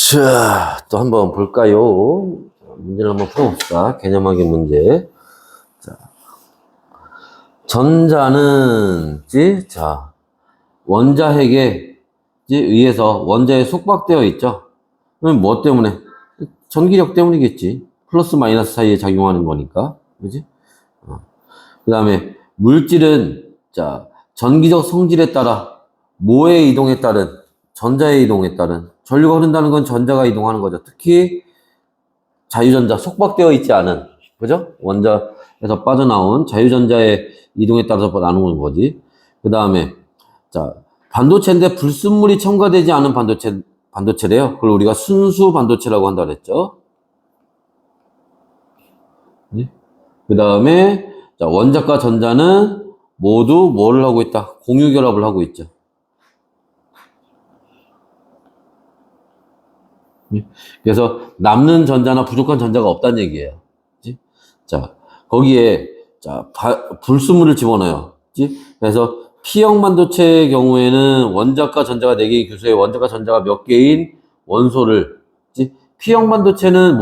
자, 또 한번 볼까요? 문제를 한번 풀어봅시다. 개념하기 문제. 자, 전자는, 자, 원자핵에 의해서 원자에 속박되어 있죠. 그럼 뭐 때문에? 전기력 때문이겠지. 플러스 마이너스 사이에 작용하는 거니까. 그지? 그 다음에 물질은, 자, 전기적 성질에 따라 뭐의 이동에 따른, 전자의 이동에 따른, 전류가 흐른다는 건 전자가 이동하는 거죠. 특히 자유전자, 속박되어 있지 않은, 그죠? 원자에서 빠져나온 자유전자의 이동에 따라서 나누는 거지. 그 다음에, 자, 반도체인데 불순물이 첨가되지 않은 반도체래요. 그걸 우리가 순수 반도체라고 한다 그랬죠. 그 다음에, 자, 원자과 전자는 모두 뭐를 하고 있다? 공유 결합을 하고 있죠. 그래서 남는 전자나 부족한 전자가 없다는 얘기예요. 그치? 자, 거기에 자 불순물을 집어넣어요. 그치? 그래서 P형 반도체의 경우에는 원자과 전자가 4개의 교수에 원자과 전자가 몇 개인 원소를, 그치? P형 반도체는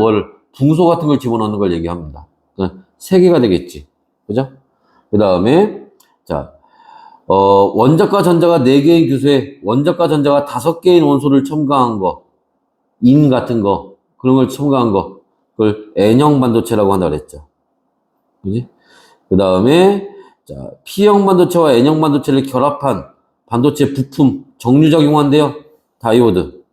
붕소 같은 걸 집어넣는 걸 얘기합니다. 3개가 되겠지. 그죠? 그 다음에 자 원자과 전자가 4개인 교수에 원자과 전자가 5개인 원소를 첨가한 거, 인 같은 거, 그런 걸 첨가한 거, 그걸 N형 반도체라고 한다 그랬죠. 그지? 그 다음에, 자, P형 반도체와 N형 반도체를 결합한 반도체 부품, 정류작용한대요. 다이오드.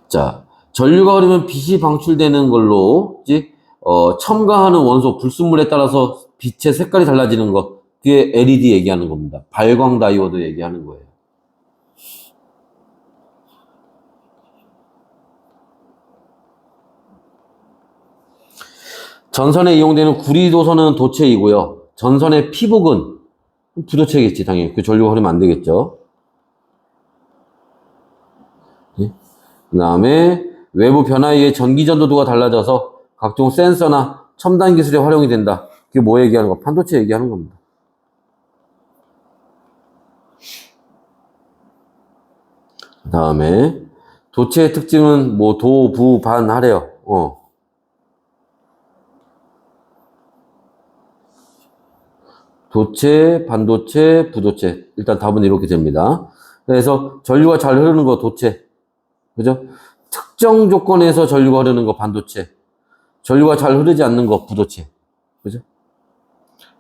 자, 전류가 흐르면 빛이 방출되는 걸로, 그지? 첨가하는 원소, 불순물에 따라서 빛의 색깔이 달라지는 거, 그게 LED 얘기하는 겁니다. 발광 다이오드 얘기하는 거예요. 전선에 이용되는 구리도선은 도체이고요. 전선의 피복은 부도체겠지, 당연히. 그 전류가 흐르면 안 되겠죠. 그 다음에 외부 변화에 의해 전기 전도도가 달라져서 각종 센서나 첨단 기술에 활용이 된다. 그게 뭐 얘기하는 거? 반도체 얘기하는 겁니다. 그 다음에 도체의 특징은 뭐 도, 부, 반 하래요. 도체, 반도체, 부도체. 일단 답은 이렇게 됩니다. 그래서 전류가 잘 흐르는 거 도체. 그죠? 특정 조건에서 전류가 흐르는 거 반도체. 전류가 잘 흐르지 않는 거 부도체. 그죠?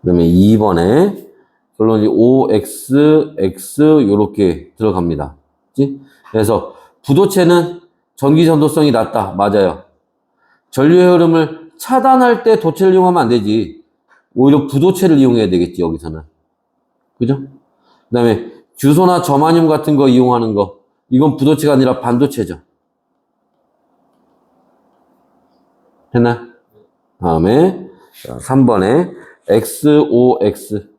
그 다음에 2번에 결론이 OX, X 요렇게 들어갑니다. 그치? 그래서 부도체는 전기 전도성이 낮다. 맞아요. 전류의 흐름을 차단할 때 도체를 이용하면 안 되지. 오히려 부도체를 이용해야 되겠지, 여기서는. 그죠? 그 다음에 규소나 저마늄 같은 거 이용하는 거, 이건 부도체가 아니라 반도체죠. 했나? 다음에 3번에 XOX.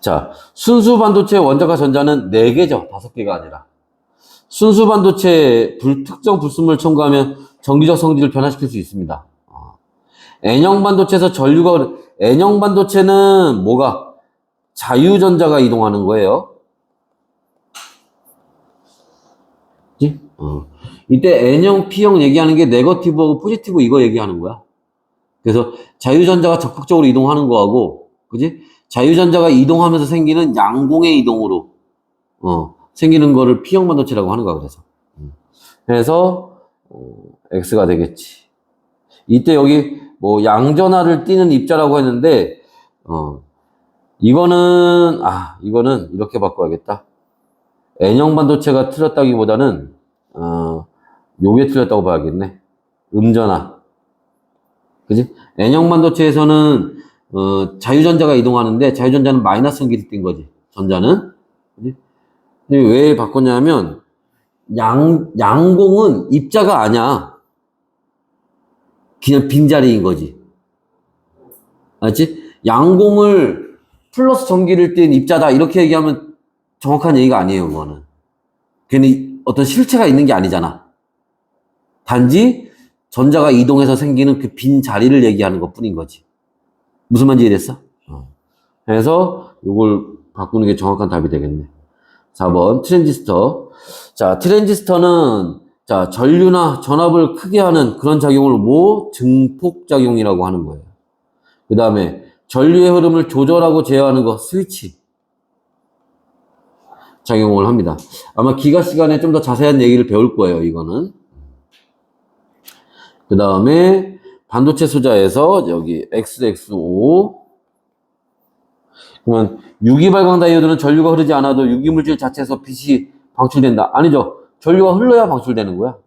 자, 순수 반도체 원자과 전자는 4개죠. 5개가 아니라. 순수 반도체 특정 불순물을 첨가하면 전기적 성질을 변화시킬 수 있습니다. N형 반도체에서 N형 반도체는 뭐가? 자유전자가 이동하는 거예요. 그치? 이때 N형, P형 얘기하는 게 네거티브하고 포지티브 이거 얘기하는 거야. 그래서 자유전자가 적극적으로 이동하는 거하고, 그지? 자유전자가 이동하면서 생기는 양공의 이동으로, 생기는 거를 P형 반도체라고 하는 거야, 그래서. 그래서, X가 되겠지. 이때 여기 뭐 양전하를 띠는 입자라고 했는데, 이거는 이렇게 바꿔야겠다. N형 반도체가 틀렸다기보다는, 요게 틀렸다고 봐야겠네. 음전하. 그지? N형 반도체에서는, 자유전자가 이동하는데, 자유전자는 마이너스 전기를 띈 거지. 전자는. 그지? 왜 바꿨냐면, 양공은 입자가 아니야. 그냥 빈자리인 거지. 알지? 양공을 플러스 전기를 띤 입자다. 이렇게 얘기하면 정확한 얘기가 아니에요, 그거는. 괜히 어떤 실체가 있는 게 아니잖아. 단지 전자가 이동해서 생기는 그 빈 자리를 얘기하는 것 뿐인 거지. 무슨 말인지 이해됐어? 그래서 이걸 바꾸는 게 정확한 답이 되겠네. 4번 트랜지스터. 자, 트랜지스터는 자, 전류나 전압을 크게 하는 그런 작용을 뭐 증폭작용이라고 하는 거예요. 그 다음에 전류의 흐름을 조절하고 제어하는 거 스위치 작용을 합니다. 아마 기가 시간에 좀 더 자세한 얘기를 배울 거예요, 이거는. 그 다음에 반도체 소자에서 여기 XXO. 그러면 유기발광 다이오드는 전류가 흐르지 않아도 유기물질 자체에서 빛이 방출된다. 아니죠. 전류가 흘러야 방출되는 거야.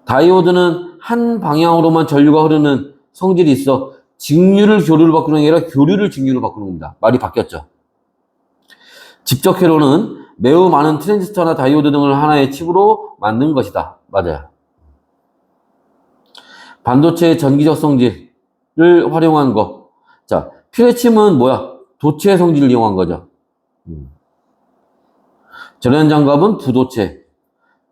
다이오드는 한 방향으로만 전류가 흐르는 성질이 있어 직류를 교류를 바꾸는 게 아니라 교류를 직류로 바꾸는 겁니다. 말이 바뀌었죠. 직접 회로는 매우 많은 트랜지스터나 다이오드 등을 하나의 칩으로 만든 것이다. 맞아요. 반도체의 전기적 성질을 활용한 거. 자, 퓨레침은 뭐야? 도체 성질을 이용한 거죠. 전연장갑은 부도체.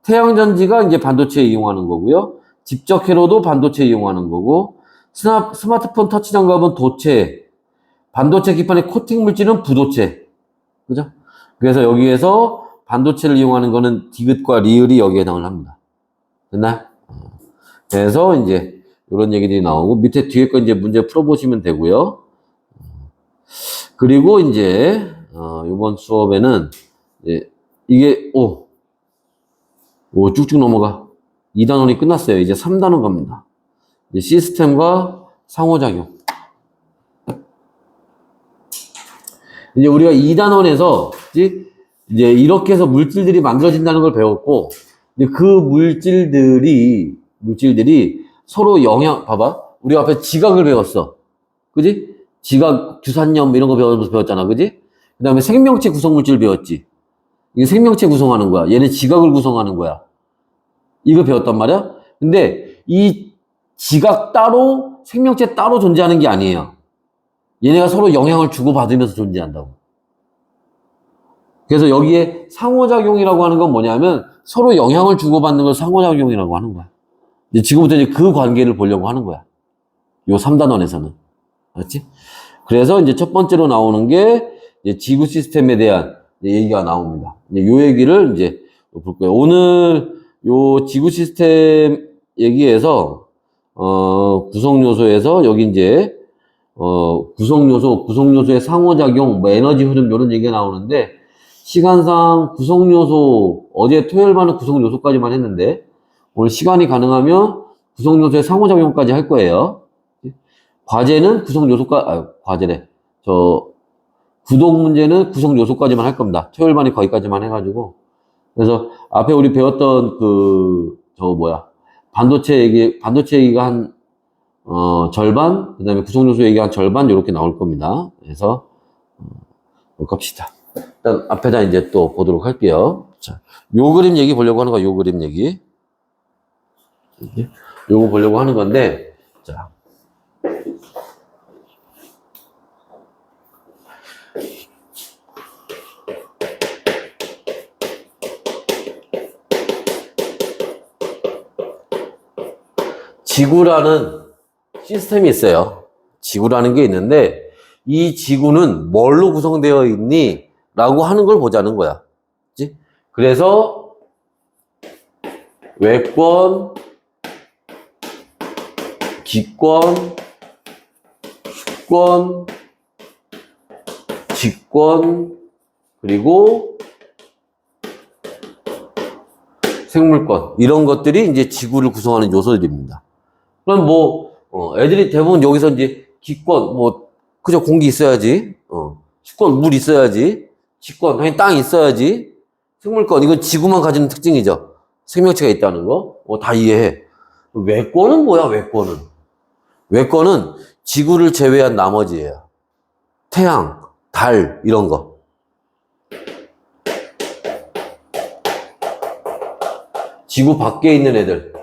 태양전지가 이제 반도체에 이용하는 거고요. 직접 회로도 반도체에 이용하는 거고, 스마트폰 터치 장갑은 도체, 반도체 기판의 코팅 물질은 부도체. 그죠? 그래서 여기에서 반도체를 이용하는 거는 디귿과 리을이 여기에 해당을 합니다. 됐나요? 그래서 이제 이런 얘기들이 나오고, 밑에 뒤에 거 이제 문제 풀어보시면 되고요. 그리고 이제, 이번 수업에는, 이게, 쭉쭉 넘어가. 2단원이 끝났어요. 이제 3단원 갑니다. 이제 시스템과 상호작용. 이제 우리가 2단원에서, 이제 이렇게 해서 물질들이 만들어진다는 걸 배웠고, 이제 그 물질들이 서로 봐봐. 우리 앞에 지각을 배웠어. 그지? 지각, 규산염 이런 거 배웠잖아. 그지? 그 다음에 생명체 구성물질 배웠지. 이게 생명체 구성하는 거야. 얘는 지각을 구성하는 거야. 이거 배웠단 말이야? 근데 이 지각 따로, 생명체 따로 존재하는 게 아니에요. 얘네가 서로 영향을 주고받으면서 존재한다고. 그래서 여기에 상호작용이라고 하는 건 뭐냐면 서로 영향을 주고받는 걸 상호작용이라고 하는 거야. 이제 지금부터 이제 그 관계를 보려고 하는 거야. 요 3단원에서는. 알았지? 그래서 이제 첫 번째로 나오는 게 이제 지구 시스템에 대한 얘기가 나옵니다. 이제 요 얘기를 이제 볼 거예요. 오늘 요 지구 시스템 얘기에서 구성 요소에서 여기 이제 구성 요소의 상호작용, 뭐 에너지 흐름 이런 얘기가 나오는데 시간상 구성 요소 어제 토요일만은 구성 요소까지만 했는데 오늘 시간이 가능하면 구성 요소의 상호작용까지 할 거예요. 과제는 구성 요소까지 과제래. 구독 문제는 구성 요소까지만 할 겁니다. 토요일만이 거기까지만 해가지고. 그래서 앞에 우리 배웠던 반도체 얘기가 한, 절반, 그 다음에 구성 요소 얘기 한 절반, 요렇게 나올 겁니다. 그래서, 갑시다. 일단 앞에다 이제 또 보도록 할게요. 자, 요 그림 얘기 보려고 하는 거야, 요 그림 얘기. 요거 보려고 하는 건데, 자. 지구라는 시스템이 있어요. 지구라는 게 있는데 이 지구는 뭘로 구성되어 있니? 라고 하는 걸 보자는 거야. 그치? 그래서 외권, 기권, 수권, 직권, 그리고 생물권 이런 것들이 이제 지구를 구성하는 요소들입니다. 그럼 애들이 대부분 여기서 이제 기권, 그저 공기 있어야지. 수권, 물 있어야지. 직권, 당연히 땅 있어야지. 생물권, 이건 지구만 가지는 특징이죠. 생명체가 있다는 거. 다 이해해. 외권은 뭐야, 외권은? 외권은 지구를 제외한 나머지예요. 태양, 달, 이런 거. 지구 밖에 있는 애들.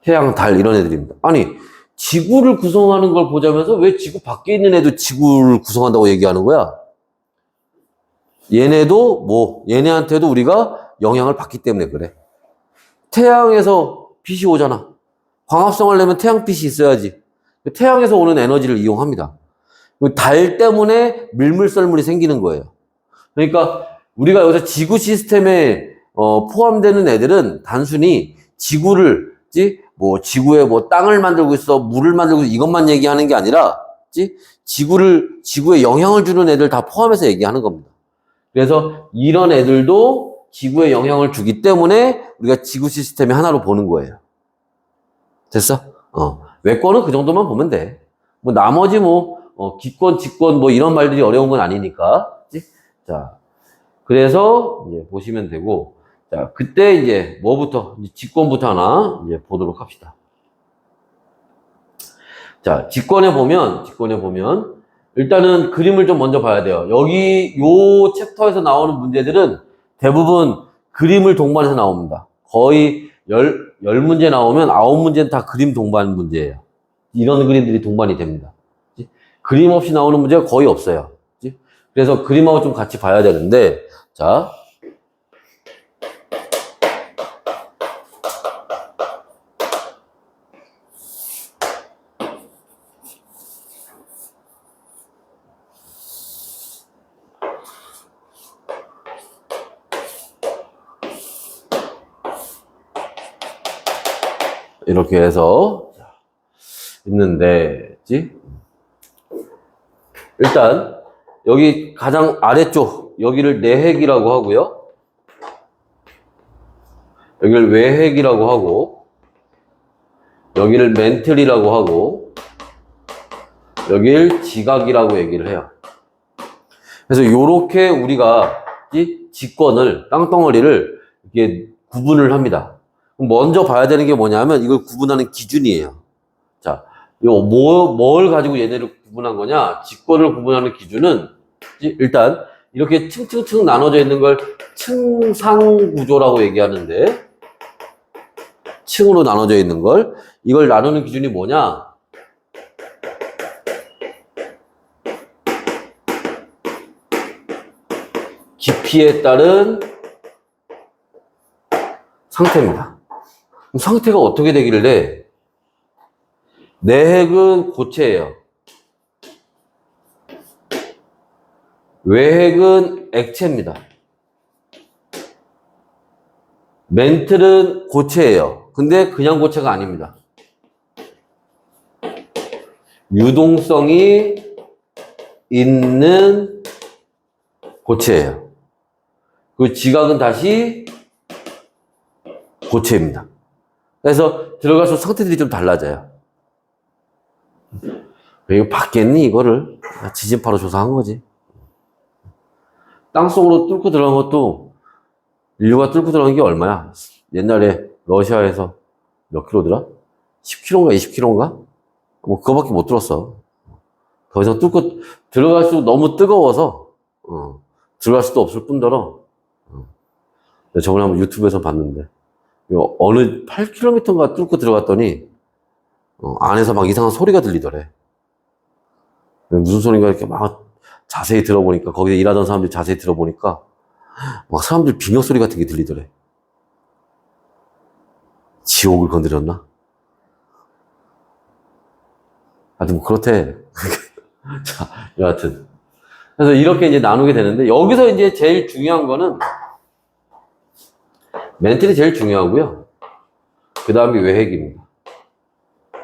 태양, 달 이런 애들입니다. 아니 지구를 구성하는 걸 보자면서 왜 지구 밖에 있는 애도 지구를 구성한다고 얘기하는 거야? 얘네한테도 우리가 영향을 받기 때문에 그래. 태양에서 빛이 오잖아. 광합성을 내면 태양빛이 있어야지. 태양에서 오는 에너지를 이용합니다. 달 때문에 밀물썰물이 생기는 거예요. 그러니까 우리가 여기서 지구 시스템에 포함되는 애들은 단순히 지구를 뭐 지구에 뭐 땅을 만들고 있어, 물을 만들고 있어, 이것만 얘기하는 게 아니라 지구에 영향을 주는 애들 다 포함해서 얘기하는 겁니다. 그래서 이런 애들도 지구에 영향을 주기 때문에 우리가 지구 시스템의 하나로 보는 거예요. 됐어? 외권은 그 정도만 보면 돼. 뭐 나머지 기권, 직권 뭐 이런 말들이 어려운 건 아니니까. 그치? 자, 그래서 이제 보시면 되고, 자, 그때 이제 뭐부터, 직권부터 하나 이제 보도록 합시다. 자, 직권에 보면 일단은 그림을 좀 먼저 봐야 돼요. 여기 요 챕터에서 나오는 문제들은 대부분 그림을 동반해서 나옵니다. 거의 10문제 나오면 9문제는 다 그림 동반 문제예요. 이런 그림들이 동반이 됩니다. 그림 없이 나오는 문제가 거의 없어요. 그래서 그림하고 좀 같이 봐야 되는데, 자. 이렇게 해서 있는데, 일단 여기 가장 아래쪽 여기를 내핵이라고 하고요. 여기를 외핵이라고 하고, 여기를 멘틀이라고 하고, 여기를 지각이라고 얘기를 해요. 그래서 요렇게 우리가 직권을, 땅덩어리를 이렇게 구분을 합니다. 먼저 봐야 되는 게 뭐냐면 이걸 구분하는 기준이에요. 자, 뭘 가지고 얘네를 구분한 거냐? 직권을 구분하는 기준은 일단 이렇게 층층층 나눠져 있는 걸 층상 구조라고 얘기하는데, 층으로 나눠져 있는 걸, 이걸 나누는 기준이 뭐냐? 깊이에 따른 상태입니다. 그럼 상태가 어떻게 되길래? 내핵은 고체예요. 외핵은 액체입니다. 멘틀은 고체예요. 근데 그냥 고체가 아닙니다. 유동성이 있는 고체예요. 그 지각은 다시 고체입니다. 그래서 들어갈수록 상태들이 좀 달라져요. 이거 받겠니, 이거를? 지진파로 조사한 거지. 땅속으로 뚫고 들어간 것도, 인류가 뚫고 들어간 게 얼마야? 옛날에 러시아에서 몇 킬로더라? 10킬로인가 20킬로인가? 뭐 그거밖에 못 들었어. 더 이상 뚫고 들어갈수록 너무 뜨거워서 들어갈 수도 없을 뿐더러 저번에 한번 유튜브에서 봤는데 어느 8km인가 뚫고 들어갔더니 안에서 막 이상한 소리가 들리더래. 무슨 소리인가 이렇게 막 자세히 들어보니까, 거기서 일하던 사람들이 자세히 들어보니까 막 사람들 비명 소리 같은 게 들리더래. 지옥을 건드렸나? 하여튼 뭐 그렇대. 자, 여하튼. 그래서 이렇게 이제 나누게 되는데, 여기서 이제 제일 중요한 거는 멘틀이 제일 중요하고요. 그 다음에 외핵입니다.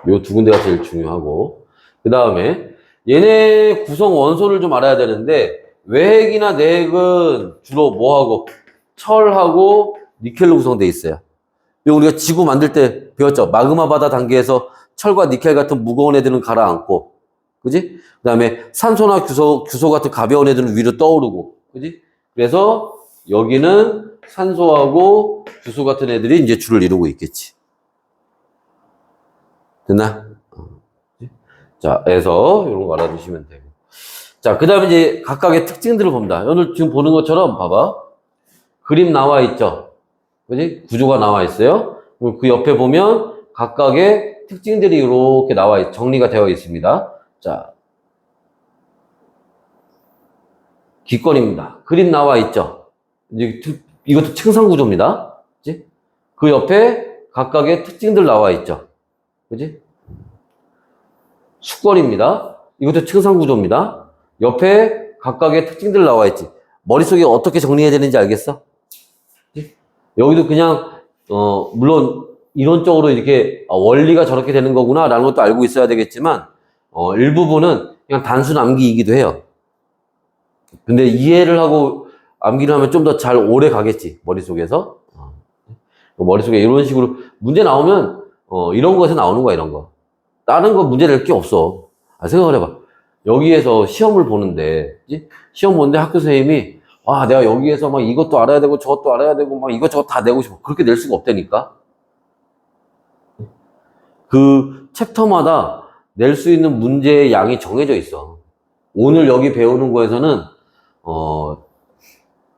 요 두 군데가 제일 중요하고, 그 다음에 얘네 구성 원소를 좀 알아야 되는데, 외핵이나 내핵은 주로 뭐하고? 철하고 니켈로 구성되어 있어요. 이거 우리가 지구 만들 때 배웠죠? 마그마 바다 단계에서 철과 니켈 같은 무거운 애들은 가라앉고, 그지? 그 다음에 산소나 규소 같은 가벼운 애들은 위로 떠오르고, 그지? 그래서 여기는 산소하고 규소 같은 애들이 이제 줄을 이루고 있겠지. 됐나? 자, 그래서 이런 거 알아두시면 되고. 자, 그 다음에 이제 각각의 특징들을 봅니다. 오늘 지금 보는 것처럼 봐봐. 그림 나와 있죠? 그지? 구조가 나와 있어요. 그 옆에 보면 각각의 특징들이 이렇게 정리가 되어 있습니다. 자, 기권입니다. 그림 나와 있죠? 이것도 층상 구조입니다. 그지? 그 옆에 각각의 특징들 나와 있죠? 그지? 수권입니다. 이것도 층상구조입니다. 옆에 각각의 특징들 나와 있지. 머릿속에 어떻게 정리해야 되는지 알겠어? 여기도 그냥 물론 이론적으로 이렇게 원리가 저렇게 되는 거구나 라는 것도 알고 있어야 되겠지만 일부분은 그냥 단순 암기이기도 해요. 근데 이해를 하고 암기를 하면 좀 더 잘 오래 가겠지, 머릿속에서. 머릿속에 이런 식으로 문제 나오면 이런 거에서 나오는 거야, 이런 거. 다른 거 문제 낼 게 없어. 생각을 해봐. 여기에서 시험을 보는데, 그치? 시험 보는데 학교 선생님이 내가 여기에서 막 이것도 알아야 되고 저것도 알아야 되고 막 이것저것 다 내고 싶어. 그렇게 낼 수가 없다니까. 그 챕터마다 낼 수 있는 문제의 양이 정해져 있어. 오늘 여기 배우는 거에서는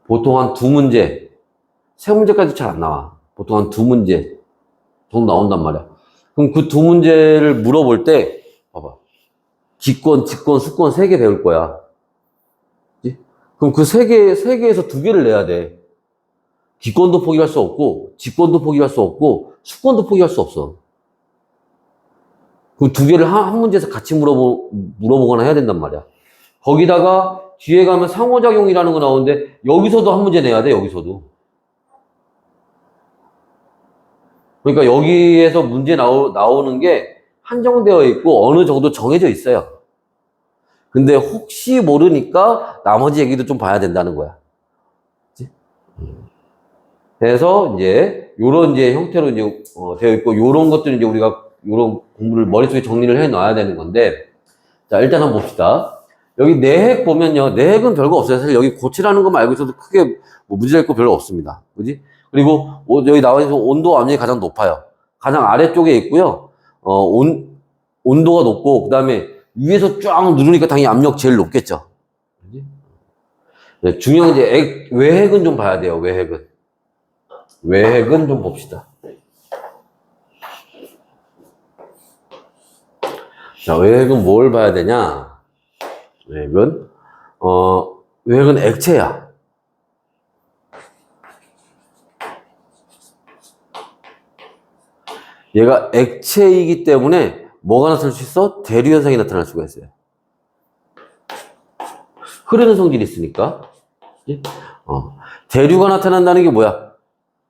보통 한 2문제, 3문제까지 잘 안 나와. 보통 한 2문제 정도 나온단 말이야. 그럼 그 2문제를 물어볼 때 봐봐. 기권, 직권, 수권 3개 배울 거야. 그치? 그럼 그 3개에서 2개를 내야 돼. 기권도 포기할 수 없고, 직권도 포기할 수 없고, 수권도 포기할 수 없어. 그 2개를 한 문제에서 같이 물어보거나 해야 된단 말이야. 거기다가 뒤에 가면 상호작용이라는 거 나오는데, 여기서도 한 문제 내야 돼, 여기서도. 그러니까 여기에서 문제 나오는 게 한정되어 있고, 어느 정도 정해져 있어요. 근데 혹시 모르니까 나머지 얘기도 좀 봐야 된다는 거야. 그치? 그래서 이제 요런 이제 형태로 이제 되어 있고 요런 것들은 이제 우리가 요런 공부를 머릿속에 정리를 해 놔야 되는 건데 자 일단 한번 봅시다. 여기 내핵 보면요. 내핵은 별거 없어요. 사실 여기 고치라는 거 말고 있어도 크게 뭐 문제될 거 별로 없습니다. 그지? 그리고 여기 나와 있는 온도 압력이 가장 높아요. 가장 아래쪽에 있고요. 온도가 높고 그다음에 위에서 쫙 누르니까 당연히 압력 제일 높겠죠. 네, 중요한 이제 외핵은 좀 봐야 돼요. 외핵은 좀 봅시다. 자, 외핵은 뭘 봐야 되냐? 외핵은 액체야. 얘가 액체이기 때문에 뭐가 나타날 수 있어? 대류 현상이 나타날 수가 있어요. 흐르는 성질이 있으니까. 대류가 나타난다는 게 뭐야?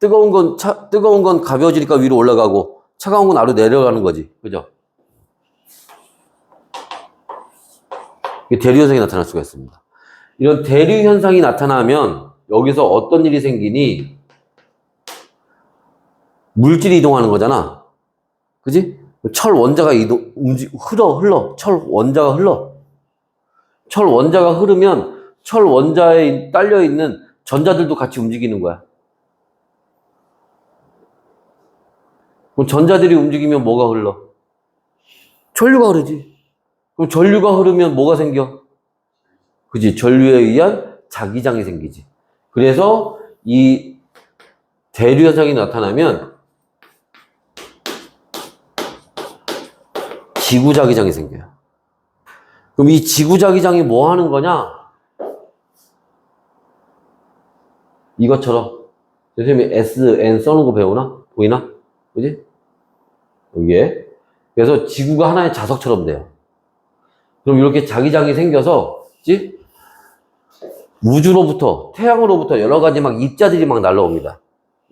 뜨거운 건 가벼워지니까 위로 올라가고, 차가운 건 아래로 내려가는 거지. 그죠? 대류 현상이 나타날 수가 있습니다. 이런 대류 현상이 나타나면, 여기서 어떤 일이 생기니? 물질이 이동하는 거잖아. 그지? 철 원자가 흘러. 철 원자가 흘러. 철 원자가 흐르면, 철 원자에 딸려있는 전자들도 같이 움직이는 거야. 그럼 전자들이 움직이면 뭐가 흘러? 전류가 흐르지. 그럼 전류가 흐르면 뭐가 생겨? 그지? 전류에 의한 자기장이 생기지. 그래서 이 대류 현상이 나타나면 지구자기장이 생겨요. 그럼 이 지구자기장이 뭐 하는 거냐? 이것처럼 선생님이 S, N 써놓은 거 배우나? 보이나? 그지? 여기에. 그래서 지구가 하나의 자석처럼 돼요. 그럼 이렇게 자기장이 생겨서, 그치? 우주로부터, 태양으로부터 여러 가지 막 입자들이 막 날라옵니다.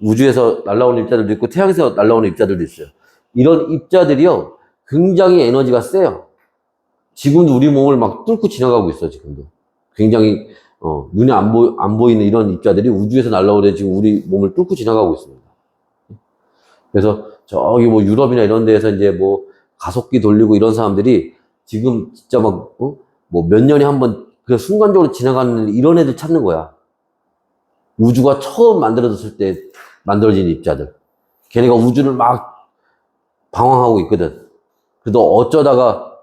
우주에서 날라오는 입자들도 있고, 태양에서 날라오는 입자들도 있어요. 이런 입자들이요, 굉장히 에너지가 세요. 지금도 우리 몸을 막 뚫고 지나가고 있어, 지금도. 굉장히, 눈에 안 보이는 이런 입자들이 우주에서 날라오는데 지금 우리 몸을 뚫고 지나가고 있습니다. 그래서 저기 뭐 유럽이나 이런 데에서 이제 뭐 가속기 돌리고 이런 사람들이 지금 진짜 막, 뭐 몇 년에 한 번 그 순간적으로 지나가는 이런 애들 찾는 거야. 우주가 처음 만들어졌을 때 만들어진 입자들. 걔네가 우주를 막 방황하고 있거든. 그래도 어쩌다가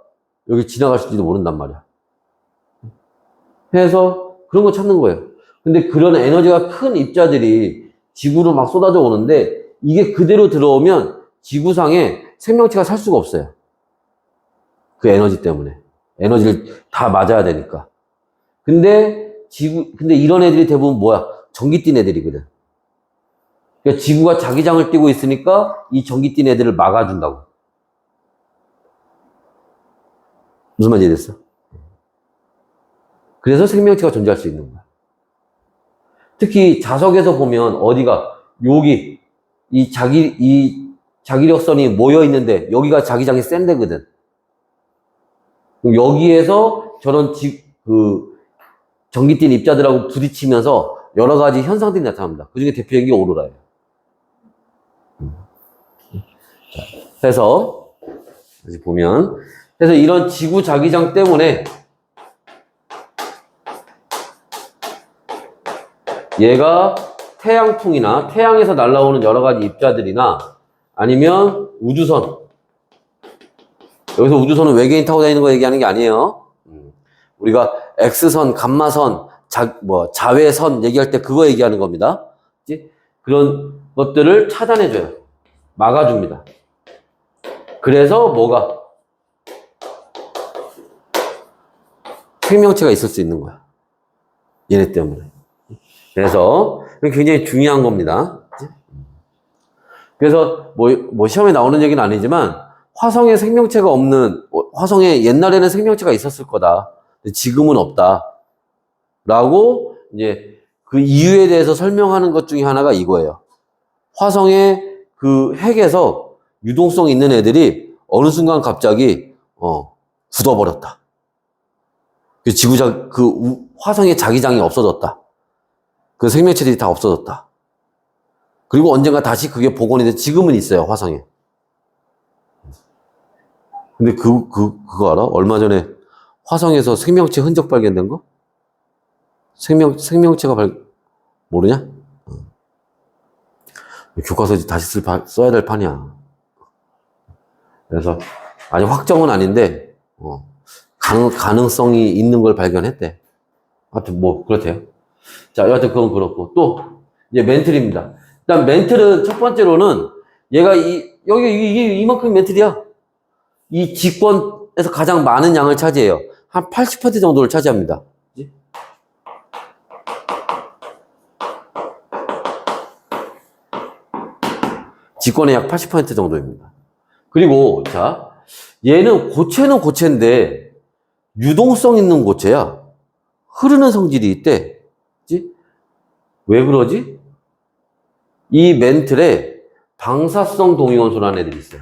여기 지나갈 수도 모른단 말이야. 해서 그런 거 찾는 거예요. 근데 그런 에너지가 큰 입자들이 지구로 막 쏟아져 오는데 이게 그대로 들어오면 지구상에 생명체가 살 수가 없어요. 그 에너지 때문에. 에너지를 다 맞아야 되니까. 근데 이런 애들이 대부분 뭐야? 전기 띈 애들이거든. 그러니까 지구가 자기장을 띄고 있으니까 이 전기 띈 애들을 막아준다고. 무슨 말인지 이해됐어? 그래서 생명체가 존재할 수 있는 거야. 특히 자석에서 보면 어디가 여기 이 자기력선이 모여 있는데 여기가 자기장이 센 데거든. 여기에서 저런 전기 띤 입자들하고 부딪히면서 여러 가지 현상들이 나타납니다. 그 중에 대표적인 게 오로라예요. 그래서 다시 보면 그래서 이런 지구 자기장 때문에 얘가 태양풍이나 태양에서 날아오는 여러 가지 입자들이나 아니면 우주선, 여기서 우주선은 외계인 타고 다니는 거 얘기하는 게 아니에요. 우리가 X선, 감마선, 자외선 얘기할 때 그거 얘기하는 겁니다. 그런 것들을 차단해줘요. 막아줍니다. 그래서 뭐가? 생명체가 있을 수 있는 거야. 얘네 때문에. 그래서 굉장히 중요한 겁니다. 그래서 뭐 시험에 나오는 얘기는 아니지만 화성에 생명체가 없는, 화성에 옛날에는 생명체가 있었을 거다. 지금은 없다. 라고 이제 그 이유에 대해서 설명하는 것 중에 하나가 이거예요. 화성의 그 핵에서 유동성 있는 애들이 어느 순간 갑자기 굳어버렸다. 화성의 자기장이 없어졌다. 그 생명체들이 다 없어졌다. 그리고 언젠가 다시 그게 복원이 돼. 지금은 있어요, 화성에. 근데 그거 알아? 얼마 전에 화성에서 생명체 흔적 발견된 거? 생명체가 모르냐? 교과서에 다시 써야 될 판이야. 그래서, 아직 확정은 아닌데, 가능성이 있는 걸 발견했대. 하여튼 그렇대요. 자, 여하튼 그건 그렇고. 또, 이제 멘틀입니다. 일단 멘틀은 첫 번째로는 얘가 이게 이만큼 멘틀이야. 이 직권에서 가장 많은 양을 차지해요. 한 80% 정도를 차지합니다. 직권의 약 80% 정도입니다. 그리고 자, 얘는 고체는 고체인데 유동성 있는 고체야. 흐르는 성질이 있대. 그치? 왜 그러지? 이 멘틀에 방사성 동위원소라는 애들이 있어요.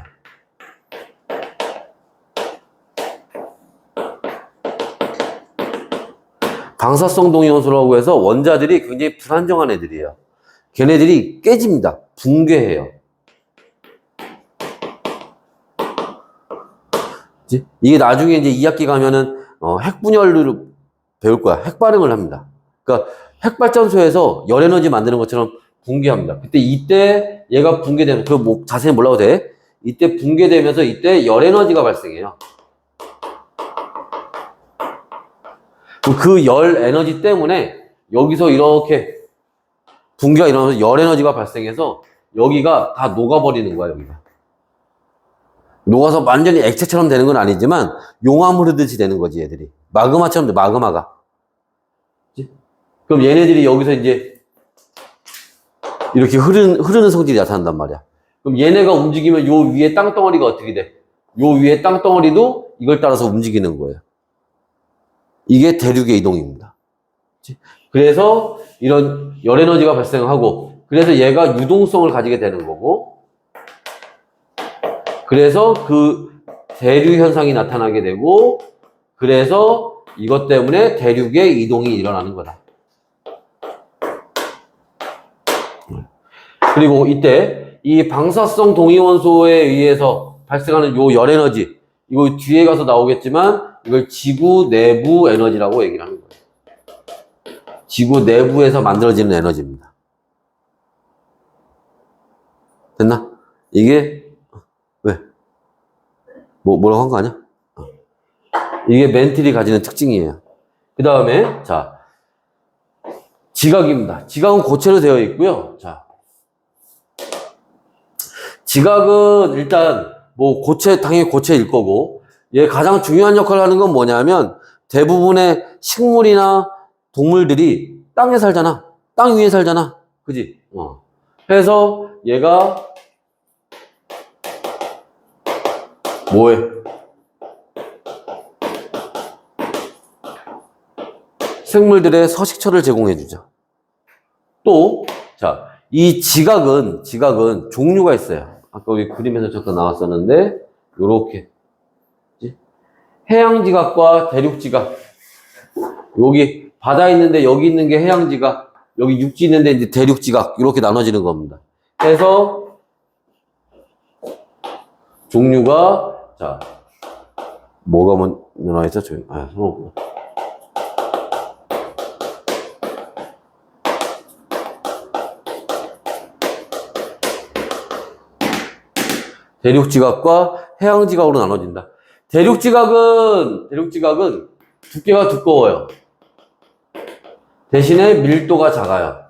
방사성 동위원소라고 해서 원자들이 굉장히 불안정한 애들이에요. 걔네들이 깨집니다. 붕괴해요. 그치? 이게 나중에 이제 2학기 가면은 핵분열을 배울 거야. 핵발응을 합니다. 그러니까 핵발전소에서 열에너지 만드는 것처럼 붕괴합니다. 이때 얘가 붕괴되면 자세히 몰라도 돼. 이때 붕괴되면서 이때 열에너지가 발생해요. 그 열 에너지 때문에 여기서 이렇게 붕괴가 일어나면서 열 에너지가 발생해서 여기가 다 녹아버리는 거야, 여기가. 녹아서 완전히 액체처럼 되는 건 아니지만 용암 흐르듯이 되는 거지, 얘들이. 마그마처럼 돼, 마그마가. 그치? 그럼 얘네들이 여기서 이제 이렇게 흐르는 성질이 나타난단 말이야. 그럼 얘네가 움직이면 요 위에 땅덩어리가 어떻게 돼? 요 위에 땅덩어리도 이걸 따라서 움직이는 거예요. 이게 대륙의 이동입니다. 그치? 그래서 이런 열에너지가 발생하고, 그래서 얘가 유동성을 가지게 되는 거고, 그래서 그 대류 현상이 나타나게 되고, 그래서 이것 때문에 대륙의 이동이 일어나는 거다. 그리고 이때 이 방사성 동위원소에 의해서 발생하는 요 열에너지, 이거 뒤에 가서 나오겠지만 이걸 지구 내부 에너지라고 얘기를 하는 거예요. 지구 내부에서 만들어지는 에너지입니다. 됐나? 이게 왜? 뭐라고 한 거 아니야? 이게 멘틀이 가지는 특징이에요. 그 다음에 자, 지각입니다. 지각은 고체로 되어 있고요. 자, 지각은 일단 당연히 고체일 거고, 얘 가장 중요한 역할을 하는 건 뭐냐면 대부분의 식물이나 동물들이 땅에 살잖아. 땅 위에 살잖아. 그지? 그래서 얘가 뭐해? 생물들의 서식처를 제공해주죠. 또, 자, 이 지각은 종류가 있어요. 아까 우리 그림에서 잠깐 나왔었는데, 요렇게. 해양지각과 대륙지각. 여기 바다에 있는데 여기 있는 게 해양지각, 여기 육지 있는데 이제 대륙지각, 이렇게 나눠지는 겁니다. 그래서 종류가, 자, 뭐가 먼저 나와 있어? 손 대륙지각과 해양지각으로 나눠진다. 대륙지각은 두께가 두꺼워요. 대신에 밀도가 작아요.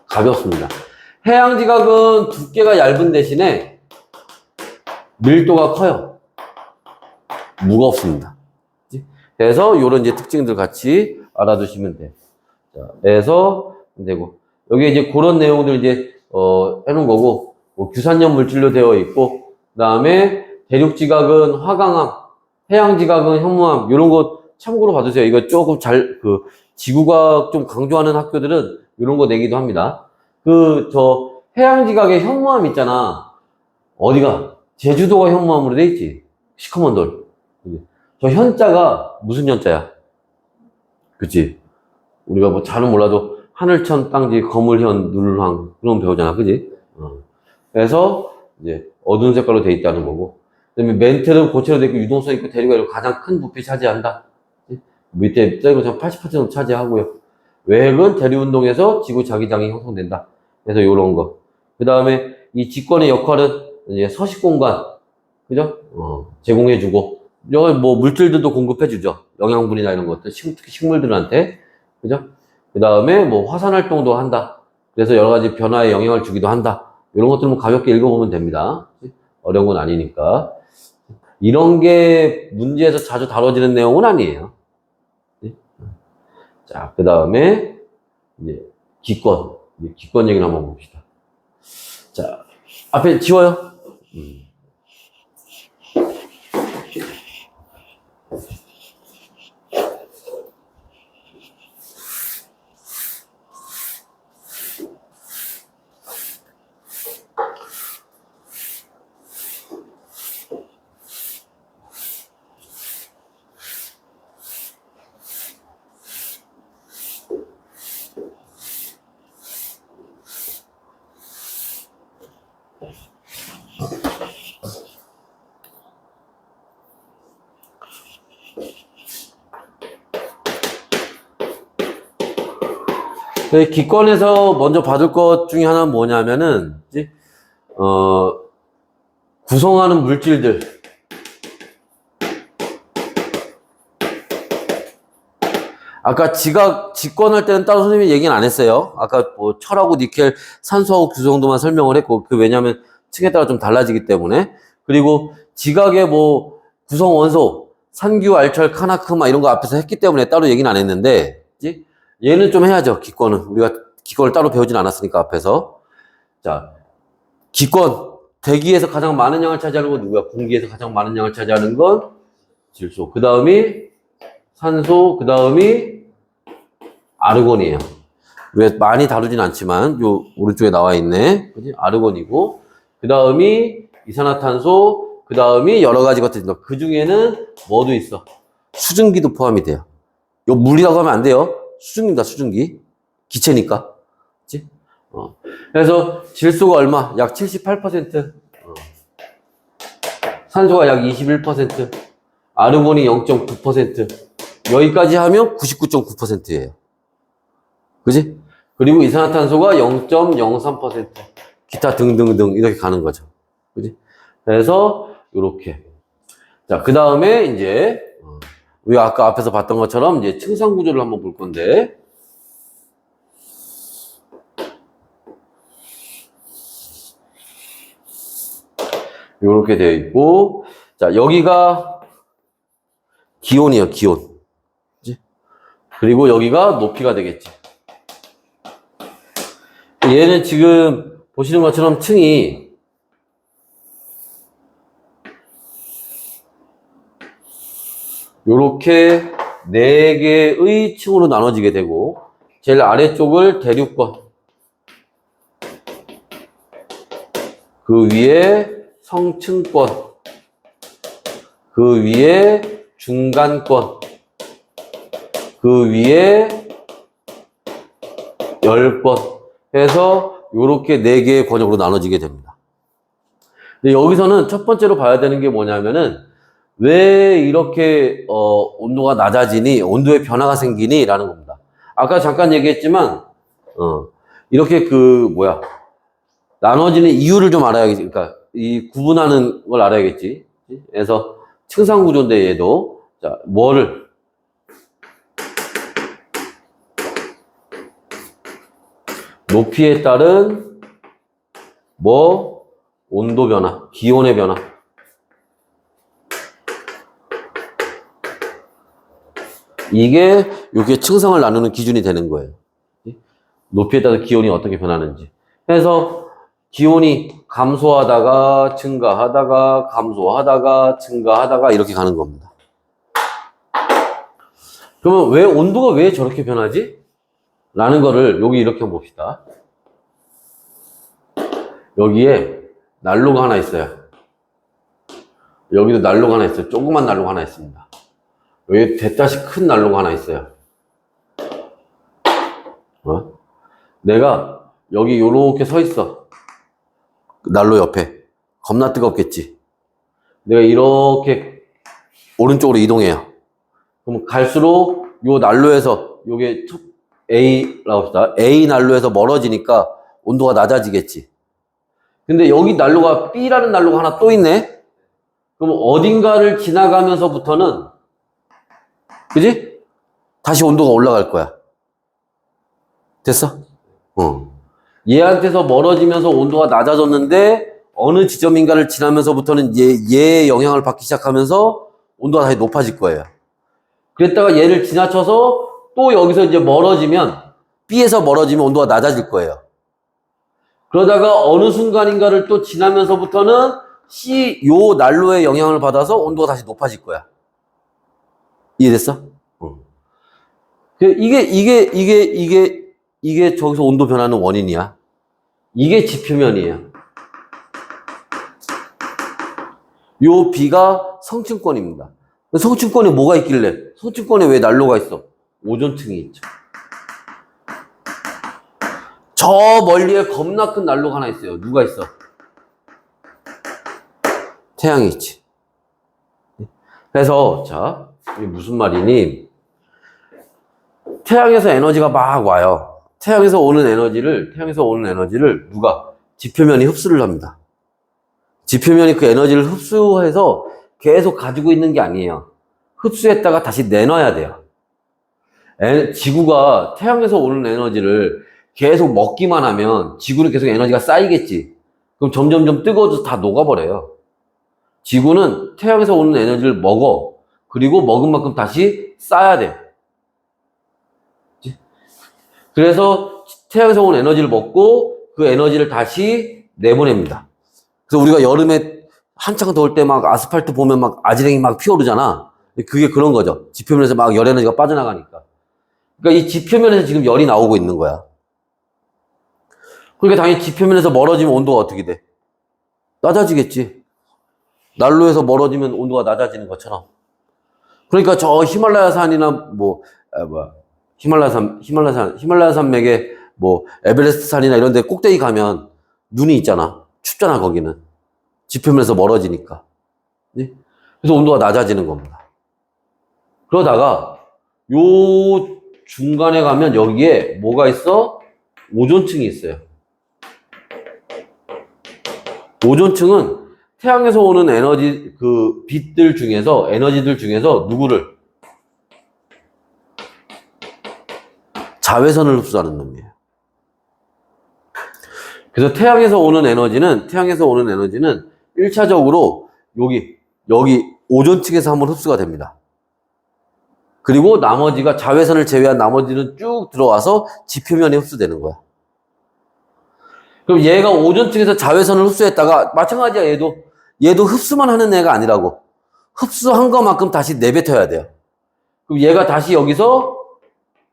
가볍습니다. 해양지각은 두께가 얇은 대신에 밀도가 커요. 무겁습니다. 그래서 이런 이제 특징들 같이 알아두시면 돼요. 자, 그래서 되고 여기 이제 그런 내용들 이제 해놓은 거고, 뭐 규산염 물질로 되어 있고, 그다음에 대륙지각은 화강암, 해양지각은 현무암, 이런 거 참고로 봐두세요. 이거 조금 지구과학 좀 강조하는 학교들은 이런 거 내기도 합니다. 해양지각에 현무암 있잖아. 어디가? 제주도가 현무암으로 돼 있지. 시커먼 돌. 저 현자가 무슨 현자야? 그치? 우리가 뭐 잘은 몰라도 하늘천, 땅지, 거물현, 눌황 그런 배우잖아. 그지? 그래서 이제 어두운 색깔로 돼 있다는 거고. 그다음에 멘틀은 고체로 되어 있고 유동성 있고 대륙가 가장 큰 부피 차지한다. 밑에 짤고 80% 정도 차지하고요. 외핵은 대륙운동에서 지구 자기장이 형성된다. 그래서 요런 거. 그 다음에 이 직권의 역할은 이제 서식 공간, 그죠? 제공해주고, 여기 뭐 물질들도 공급해주죠. 영양분이나 이런 것들, 특히 식물들한테, 그죠? 그 다음에 뭐 화산 활동도 한다. 그래서 여러 가지 변화에 영향을 주기도 한다. 이런 것들은 가볍게 읽어보면 됩니다. 어려운 건 아니니까. 이런 게 문제에서 자주 다뤄지는 내용은 아니에요. 자, 그 다음에 이제 기권 얘기를 한번 봅시다. 자, 앞에 지워요. 기권에서 먼저 받을 것 중에 하나는 뭐냐면은, 구성하는 물질들. 아까 직권할 때는 따로 선생님이 얘기는 안 했어요. 아까 뭐 철하고 니켈, 산소하고 규성도만 설명을 했고, 왜냐면 층에 따라 좀 달라지기 때문에. 그리고 지각의 뭐 구성 원소, 산규, 알철, 카나크, 이런 거 앞에서 했기 때문에 따로 얘기는 안 했는데, 얘는 좀 해야죠, 기권은. 우리가 기권을 따로 배우진 않았으니까, 앞에서. 자, 기권. 대기에서 가장 많은 양을 차지하는 건 누구야? 공기에서 가장 많은 양을 차지하는 건 질소. 그 다음이 산소, 그 다음이 아르곤이에요. 우리가 많이 다루진 않지만, 요 오른쪽에 나와 있네. 그지? 아르곤이고, 그 다음이 이산화탄소, 그 다음이 여러 가지 것들이 있어. 그 중에는 뭐도 있어? 수증기도 포함이 돼요. 요 물이라고 하면 안 돼요. 수증기입니다, 수증기. 기체니까. 그치? 그래서 질소가 얼마? 약 78%. 산소가 약 21%. 아르곤이 0.9%. 여기까지 하면 99.9%예요. 그지? 그리고 이산화탄소가 0.03%. 기타 등등등 이렇게 가는 거죠. 그지? 그래서 요렇게. 자, 그 다음에 이제 우리 아까 앞에서 봤던 것처럼 이제 층상 구조를 한번 볼 건데, 요렇게 되어 있고, 자, 여기가 기온이에요, 기온. 그치? 그리고 여기가 높이가 되겠지. 얘는 지금 보시는 것처럼 층이 요렇게 4개의 층으로 나눠지게 되고, 제일 아래쪽을 대륙권, 그 위에 성층권, 그 위에 중간권, 그 위에 열권 해서 이렇게 4개의 권역으로 나눠지게 됩니다. 근데 여기서는 첫 번째로 봐야 되는 게 뭐냐면은 왜 이렇게 온도가 낮아지니, 온도의 변화가 생기니 라는 겁니다. 아까 잠깐 얘기했지만 이렇게 나눠지는 이유를 좀 알아야겠지. 그러니까 이 구분하는 걸 알아야겠지. 그래서 층상 구조인데 얘도 자 뭐를 높이에 따른 온도 변화, 기온의 변화. 이게 층상을 나누는 기준이 되는 거예요. 높이에 따라 기온이 어떻게 변하는지. 그래서 기온이 감소하다가 증가하다가 감소하다가 증가하다가 이렇게 가는 겁니다. 그러면 온도가 왜 저렇게 변하지? 라는 거를 여기 이렇게 한번 봅시다. 여기에 난로가 하나 있어요. 여기도 난로가 하나 있어요. 조그만 난로가 하나 있습니다. 여기 대따시 큰 난로가 하나 있어요. 내가 여기 요렇게 서 있어. 난로 옆에. 겁나 뜨겁겠지. 내가 이렇게 오른쪽으로 이동해요. 그럼 갈수록 요 난로에서 요게 A라고 합시다. A 난로에서 멀어지니까 온도가 낮아지겠지. 근데 여기 난로가 B라는 난로가 하나 또 있네? 그럼 어딘가를 지나가면서부터는, 그지? 다시 온도가 올라갈 거야. 됐어? 얘한테서 멀어지면서 온도가 낮아졌는데, 어느 지점인가를 지나면서부터는 얘의 영향을 받기 시작하면서 온도가 다시 높아질 거예요. 그랬다가 얘를 지나쳐서 또 여기서 이제 멀어지면, B에서 멀어지면 온도가 낮아질 거예요. 그러다가 어느 순간인가를 또 지나면서부터는 요 난로의 영향을 받아서 온도가 다시 높아질 거야. 이해됐어? 이게 저기서 온도 변하는 원인이야. 이게 지표면이에요. 요 B가 성층권입니다. 성층권에 뭐가 있길래? 성층권에 왜 난로가 있어? 오존층이 있죠. 저 멀리에 겁나 큰 난로가 하나 있어요. 누가 있어? 태양이 있지. 그래서 자, 이게 무슨 말이니? 태양에서 에너지가 막 와요. 태양에서 오는 에너지를 누가? 지표면이 흡수를 합니다. 지표면이 그 에너지를 흡수해서 계속 가지고 있는 게 아니에요. 흡수했다가 다시 내놔야 돼요. 지구가 태양에서 오는 에너지를 계속 먹기만 하면 지구는 계속 에너지가 쌓이겠지. 그럼 점점점 뜨거워져서 다 녹아버려요. 지구는 태양에서 오는 에너지를 먹어. 그리고 먹은 만큼 다시 쌓아야 돼. 그래서 태양에서 오는 에너지를 먹고 그 에너지를 다시 내보냅니다. 그래서 우리가 여름에 한창 더울 때 막 아스팔트 보면 막 아지랭이 막 피어오르잖아. 그게 그런 거죠. 지표면에서 막 열 에너지가 빠져나가니까. 그러니까 이 지표면에서 지금 열이 나오고 있는 거야. 그러니까 당연히 지표면에서 멀어지면 온도가 어떻게 돼? 낮아지겠지. 난로에서 멀어지면 온도가 낮아지는 것처럼. 그러니까 저 히말라야 산이나 히말라야 산맥에 에베레스트 산이나 이런 데 꼭대기 가면 눈이 있잖아. 춥잖아, 거기는. 지표면에서 멀어지니까. 네? 그래서 온도가 낮아지는 겁니다. 그러다가 요 중간에 가면 여기에 뭐가 있어? 오존층이 있어요. 오존층은 태양에서 오는 에너지들 중에서 누구를? 자외선을 흡수하는 놈이에요. 그래서 태양에서 오는 에너지는 1차적으로 여기 오존층에서 한번 흡수가 됩니다. 그리고 나머지가 자외선을 제외한 나머지는 쭉 들어와서 지표면에 흡수되는 거야. 그럼 얘가 오존층에서 자외선을 흡수했다가 마찬가지야. 얘도 흡수만 하는 애가 아니라고. 흡수한 것만큼 다시 내뱉어야 돼요. 그럼 얘가 다시 여기서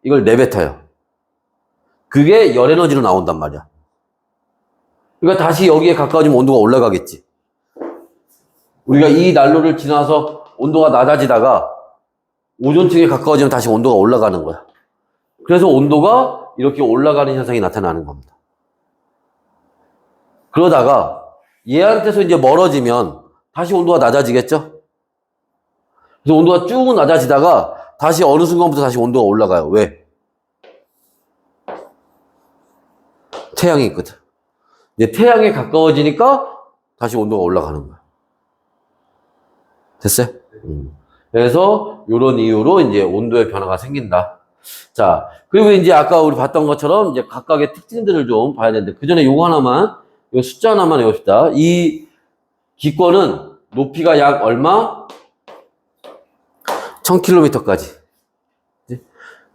이걸 내뱉어요. 그게 열 에너지로 나온단 말이야. 그러니까 다시 여기에 가까워지면 온도가 올라가겠지. 우리가 이 난로를 지나서 온도가 낮아지다가 오존층에 가까워지면 다시 온도가 올라가는 거야. 그래서 온도가 이렇게 올라가는 현상이 나타나는 겁니다. 그러다가 얘한테서 이제 멀어지면 다시 온도가 낮아지겠죠? 그래서 온도가 쭉 낮아지다가 다시 어느 순간부터 다시 온도가 올라가요. 왜? 태양이 있거든. 이제 태양에 가까워지니까 다시 온도가 올라가는 거야. 됐어요? 그래서 이런 이유로 이제 온도의 변화가 생긴다. 자, 그리고 이제 아까 우리 봤던 것처럼 이제 각각의 특징들을 좀 봐야 되는데 그 전에 요거 하나만, 요 숫자 하나만 외웁시다. 이 기권은 높이가 약 얼마? 1000km까지.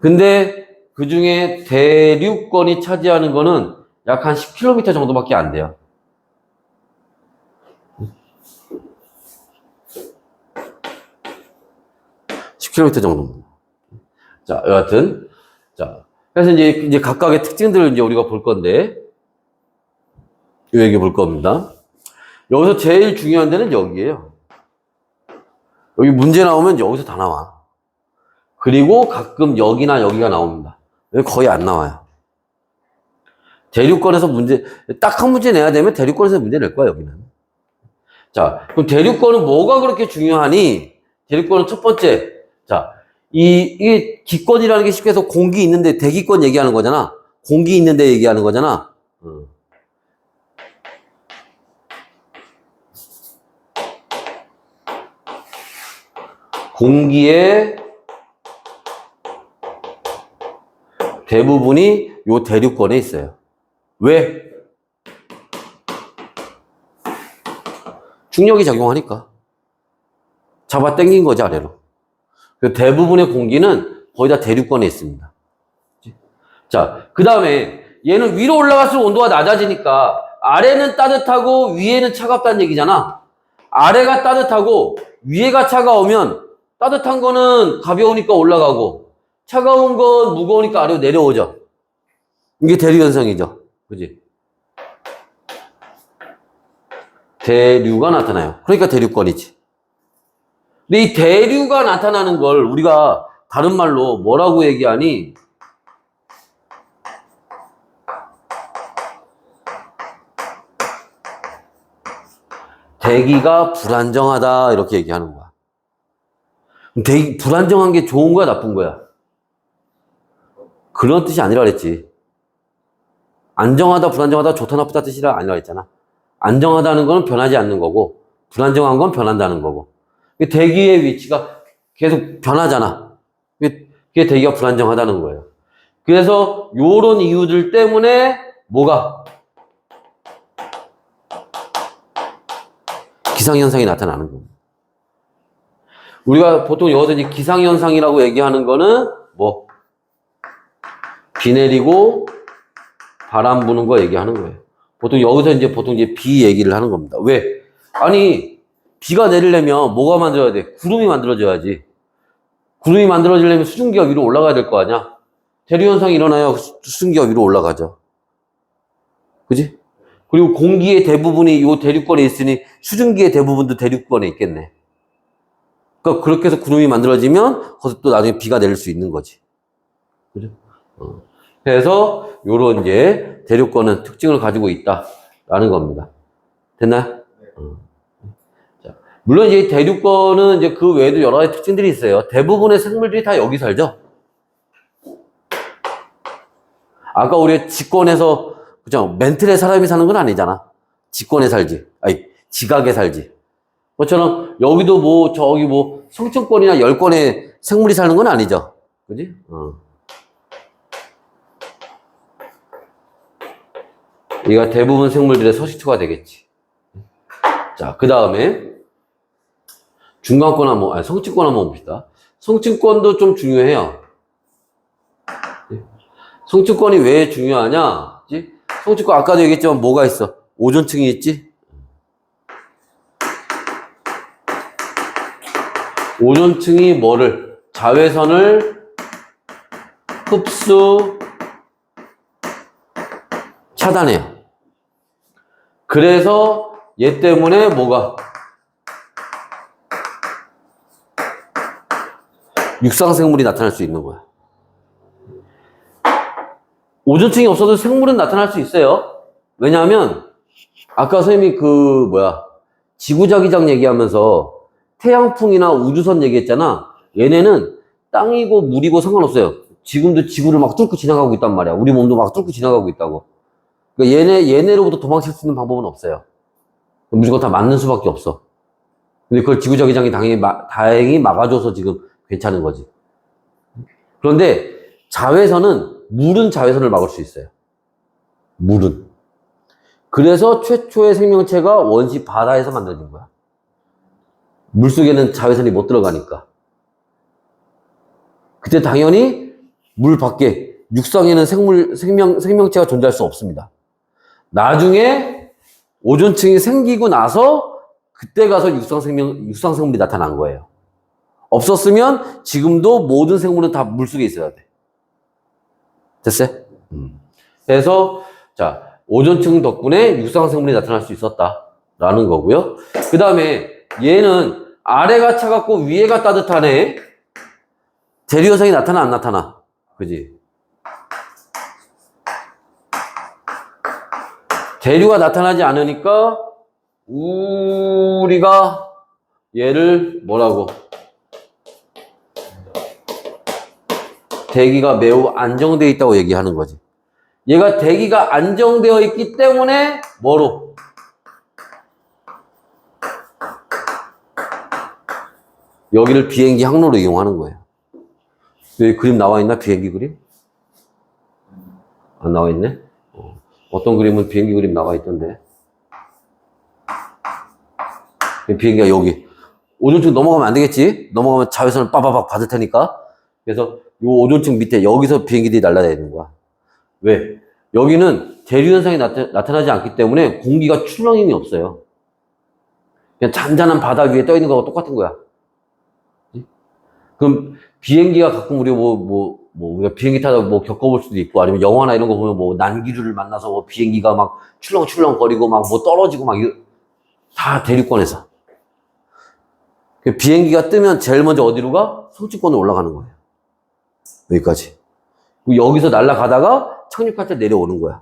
근데 그 중에 대륙권이 차지하는 거는 약 한 10km 정도밖에 안 돼요. 정도. 자, 여하튼. 자, 그래서 이제 각각의 특징들을 이제 우리가 볼 건데, 이 얘기 볼 겁니다. 여기서 제일 중요한 데는 여기에요. 여기 문제 나오면 여기서 다 나와. 그리고 가끔 여기나 여기가 나옵니다. 여기 거의 안 나와요. 대륙권에서 문제, 딱 한 문제 내야 되면 대륙권에서 문제 낼 거야, 여기는. 자, 그럼 대륙권은 뭐가 그렇게 중요하니? 대륙권은 첫 번째. 자, 이게 기권이라는 게 쉽게 해서 공기 있는데 대기권 얘기하는 거잖아. 공기 있는데 얘기하는 거잖아. 공기의 대부분이 요 대륙권에 있어요. 왜? 중력이 작용하니까. 잡아 당긴 거지, 아래로. 대부분의 공기는 거의 다 대륙권에 있습니다. 자, 그 다음에 얘는 위로 올라갈수록 온도가 낮아지니까 아래는 따뜻하고 위에는 차갑다는 얘기잖아. 아래가 따뜻하고 위에가 차가우면 따뜻한 거는 가벼우니까 올라가고 차가운 건 무거우니까 아래로 내려오죠. 이게 대류현상이죠. 그지? 대류가 나타나요. 그러니까 대류권이지. 근데 이 대류가 나타나는 걸 우리가 다른 말로 뭐라고 얘기하니? 대기가 불안정하다 이렇게 얘기하는 거야. 불안정한 게 좋은 거야, 나쁜 거야? 그런 뜻이 아니라 그랬지. 안정하다, 불안정하다, 좋다, 나쁘다 뜻이라 아니라 그랬잖아. 안정하다는 건 변하지 않는 거고, 불안정한 건 변한다는 거고. 대기의 위치가 계속 변하잖아. 그게 대기가 불안정하다는 거예요. 그래서 요런 이유들 때문에 뭐가? 기상현상이 나타나는 겁니다. 우리가 보통 여기서 이제 기상현상이라고 얘기하는 거는 뭐? 비 내리고 바람 부는 거 얘기하는 거예요. 보통 여기서 이제 비 얘기를 하는 겁니다. 왜? 아니, 비가 내리려면 뭐가 만들어야 돼? 구름이 만들어져야지. 구름이 만들어지려면 수증기가 위로 올라가야 될 거 아니야? 대류현상이 일어나야 수증기가 위로 올라가죠. 그지? 그리고 공기의 대부분이 이 대륙권에 있으니 수증기의 대부분도 대륙권에 있겠네. 그러니까 그렇게 해서 구름이 만들어지면 거기서 또 나중에 비가 내릴 수 있는 거지. 그죠? 그래서 요런 이제 대륙권은 특징을 가지고 있다라는 겁니다. 됐나요? 자, 물론 이제 대륙권은 이제 그 외에도 여러 가지 특징들이 있어요. 대부분의 생물들이 다 여기 살죠. 아까 우리 직권에서 그죠? 멘틀에 사람이 사는 건 아니잖아. 직권에 살지. 아니, 지각에 살지. 그것처럼 여기도 뭐 저기 뭐 성층권이나 열권에 생물이 사는 건 아니죠. 그지? 얘가 대부분 생물들의 서식처가 되겠지. 자, 그 다음에 중간권 한번, 아니, 성층권 한번 봅시다. 성층권도 좀 중요해요. 성층권이 왜 중요하냐? 성층권 아까도 얘기했지만 뭐가 있어? 오존층이 있지? 오존층이 뭐를? 자외선을 흡수 차단해요. 그래서 얘 때문에 뭐가 육상생물이 나타날 수 있는 거야. 오존층이 없어도 생물은 나타날 수 있어요. 왜냐하면 아까 선생님이 지구자기장 얘기하면서 태양풍이나 우주선 얘기했잖아. 얘네는 땅이고 물이고 상관없어요. 지금도 지구를 막 뚫고 지나가고 있단 말이야. 우리 몸도 막 뚫고 지나가고 있다고. 그러니까 얘네로부터 도망칠 수 있는 방법은 없어요. 무조건 다 맞는 수밖에 없어. 근데 그걸 지구자기장이 다행히 막아줘서 지금 괜찮은 거지. 그런데 물은 자외선을 막을 수 있어요. 물은. 그래서 최초의 생명체가 원시 바다에서 만들어진 거야. 물속에는 자외선이 못 들어가니까. 그때 당연히 물 밖에 육상에는 생명체가 존재할 수 없습니다. 나중에 오존층이 생기고 나서 그때 가서 육상생물이 나타난 거예요. 없었으면 지금도 모든 생물은 다 물속에 있어야 돼. 됐어요? 그래서 자, 오존층 덕분에 육상생물이 나타날 수 있었다라는 거고요. 그 다음에 얘는 아래가 차갑고 위에가 따뜻하네. 대류현상이 나타나 안 나타나? 그지? 대류가 나타나지 않으니까 우리가 얘를 뭐라고? 대기가 매우 안정되어 있다고 얘기하는 거지. 얘가 대기가 안정되어 있기 때문에 뭐로? 여기를 비행기 항로로 이용하는 거예요. 여기 그림 나와 있나? 비행기 그림? 안 나와 있네? 어떤 그림은 비행기 그림 나와 있던데. 비행기가 여기. 오존층 넘어가면 안 되겠지? 넘어가면 자외선을 빠바박 받을 테니까. 그래서 요 오존층 밑에 여기서 비행기들이 날아다니는 거야. 왜? 여기는 대류현상이 나타나지 않기 때문에 공기가 출렁임이 없어요. 그냥 잔잔한 바다 위에 떠 있는 거하고 똑같은 거야. 그럼 비행기가 가끔 우리가 비행기 타다 겪어볼 수도 있고, 아니면 영화나 이런 거 보면 난기류를 만나서 비행기가 막 출렁출렁거리고 막 떨어지고 다 대류권에서. 비행기가 뜨면 제일 먼저 어디로 가? 성층권으로 올라가는 거예요. 여기까지. 여기서 날아가다가 착륙할 때 내려오는 거야.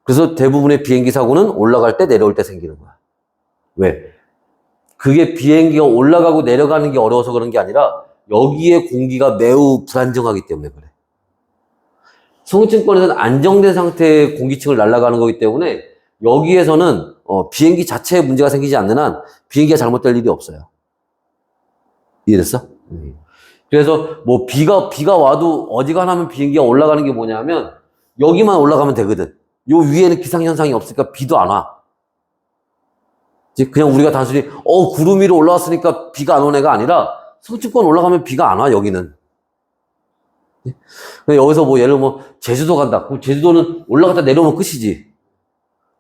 그래서 대부분의 비행기 사고는 올라갈 때 내려올 때 생기는 거야. 왜? 그게 비행기가 올라가고 내려가는 게 어려워서 그런 게 아니라 여기에 공기가 매우 불안정하기 때문에 그래. 성층권에서는 안정된 상태의 공기층을 날아가는 거기 때문에 여기에서는 비행기 자체에 문제가 생기지 않는 한 비행기가 잘못될 일이 없어요. 이해됐어? 그래서 비가 와도 어지간하면 비행기가 올라가는 게 뭐냐면 여기만 올라가면 되거든. 요 위에는 기상현상이 없으니까 비도 안 와. 그냥 우리가 단순히 구름 위로 올라왔으니까 비가 안 오는 애가 아니라 성층권 올라가면 비가 안 와, 여기는. 여기서 예를 들면 제주도 간다. 그럼 제주도는 올라갔다 내려오면 끝이지.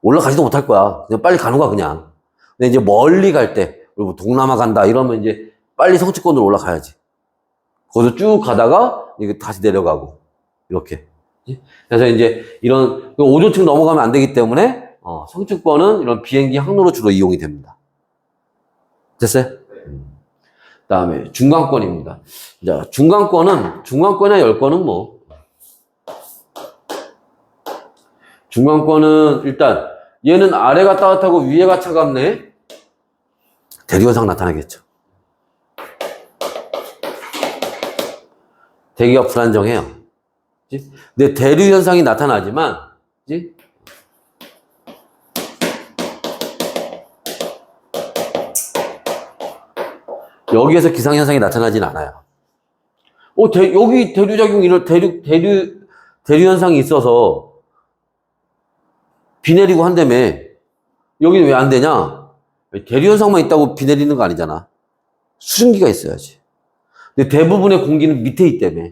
올라가지도 못할 거야. 그냥 빨리 가는 거야, 그냥. 근데 이제 멀리 갈 때, 그리고 동남아 간다 이러면 이제 빨리 성층권으로 올라가야지. 거기서 쭉 가다가 이게 다시 내려가고 이렇게. 그래서 이제 이런 오존층 넘어가면 안 되기 때문에 성층권은 이런 비행기 항로로 주로 이용이 됩니다. 됐어요? 다음에 중간권입니다. 자, 중간권이나 열권은 중간권은 일단 얘는 아래가 따뜻하고 위에가 차갑네. 대류현상 나타나겠죠. 대기가 불안정해요. 그치? 근데 대류현상이 나타나지만, 그치? 여기에서 기상현상이 나타나진 않아요. 여기 대류작용, 대류현상이 있어서 비 내리고 한다며. 여기는 왜 안 되냐? 대류현상만 있다고 비 내리는 거 아니잖아. 수증기가 있어야지. 근데 대부분의 공기는 밑에 있다며.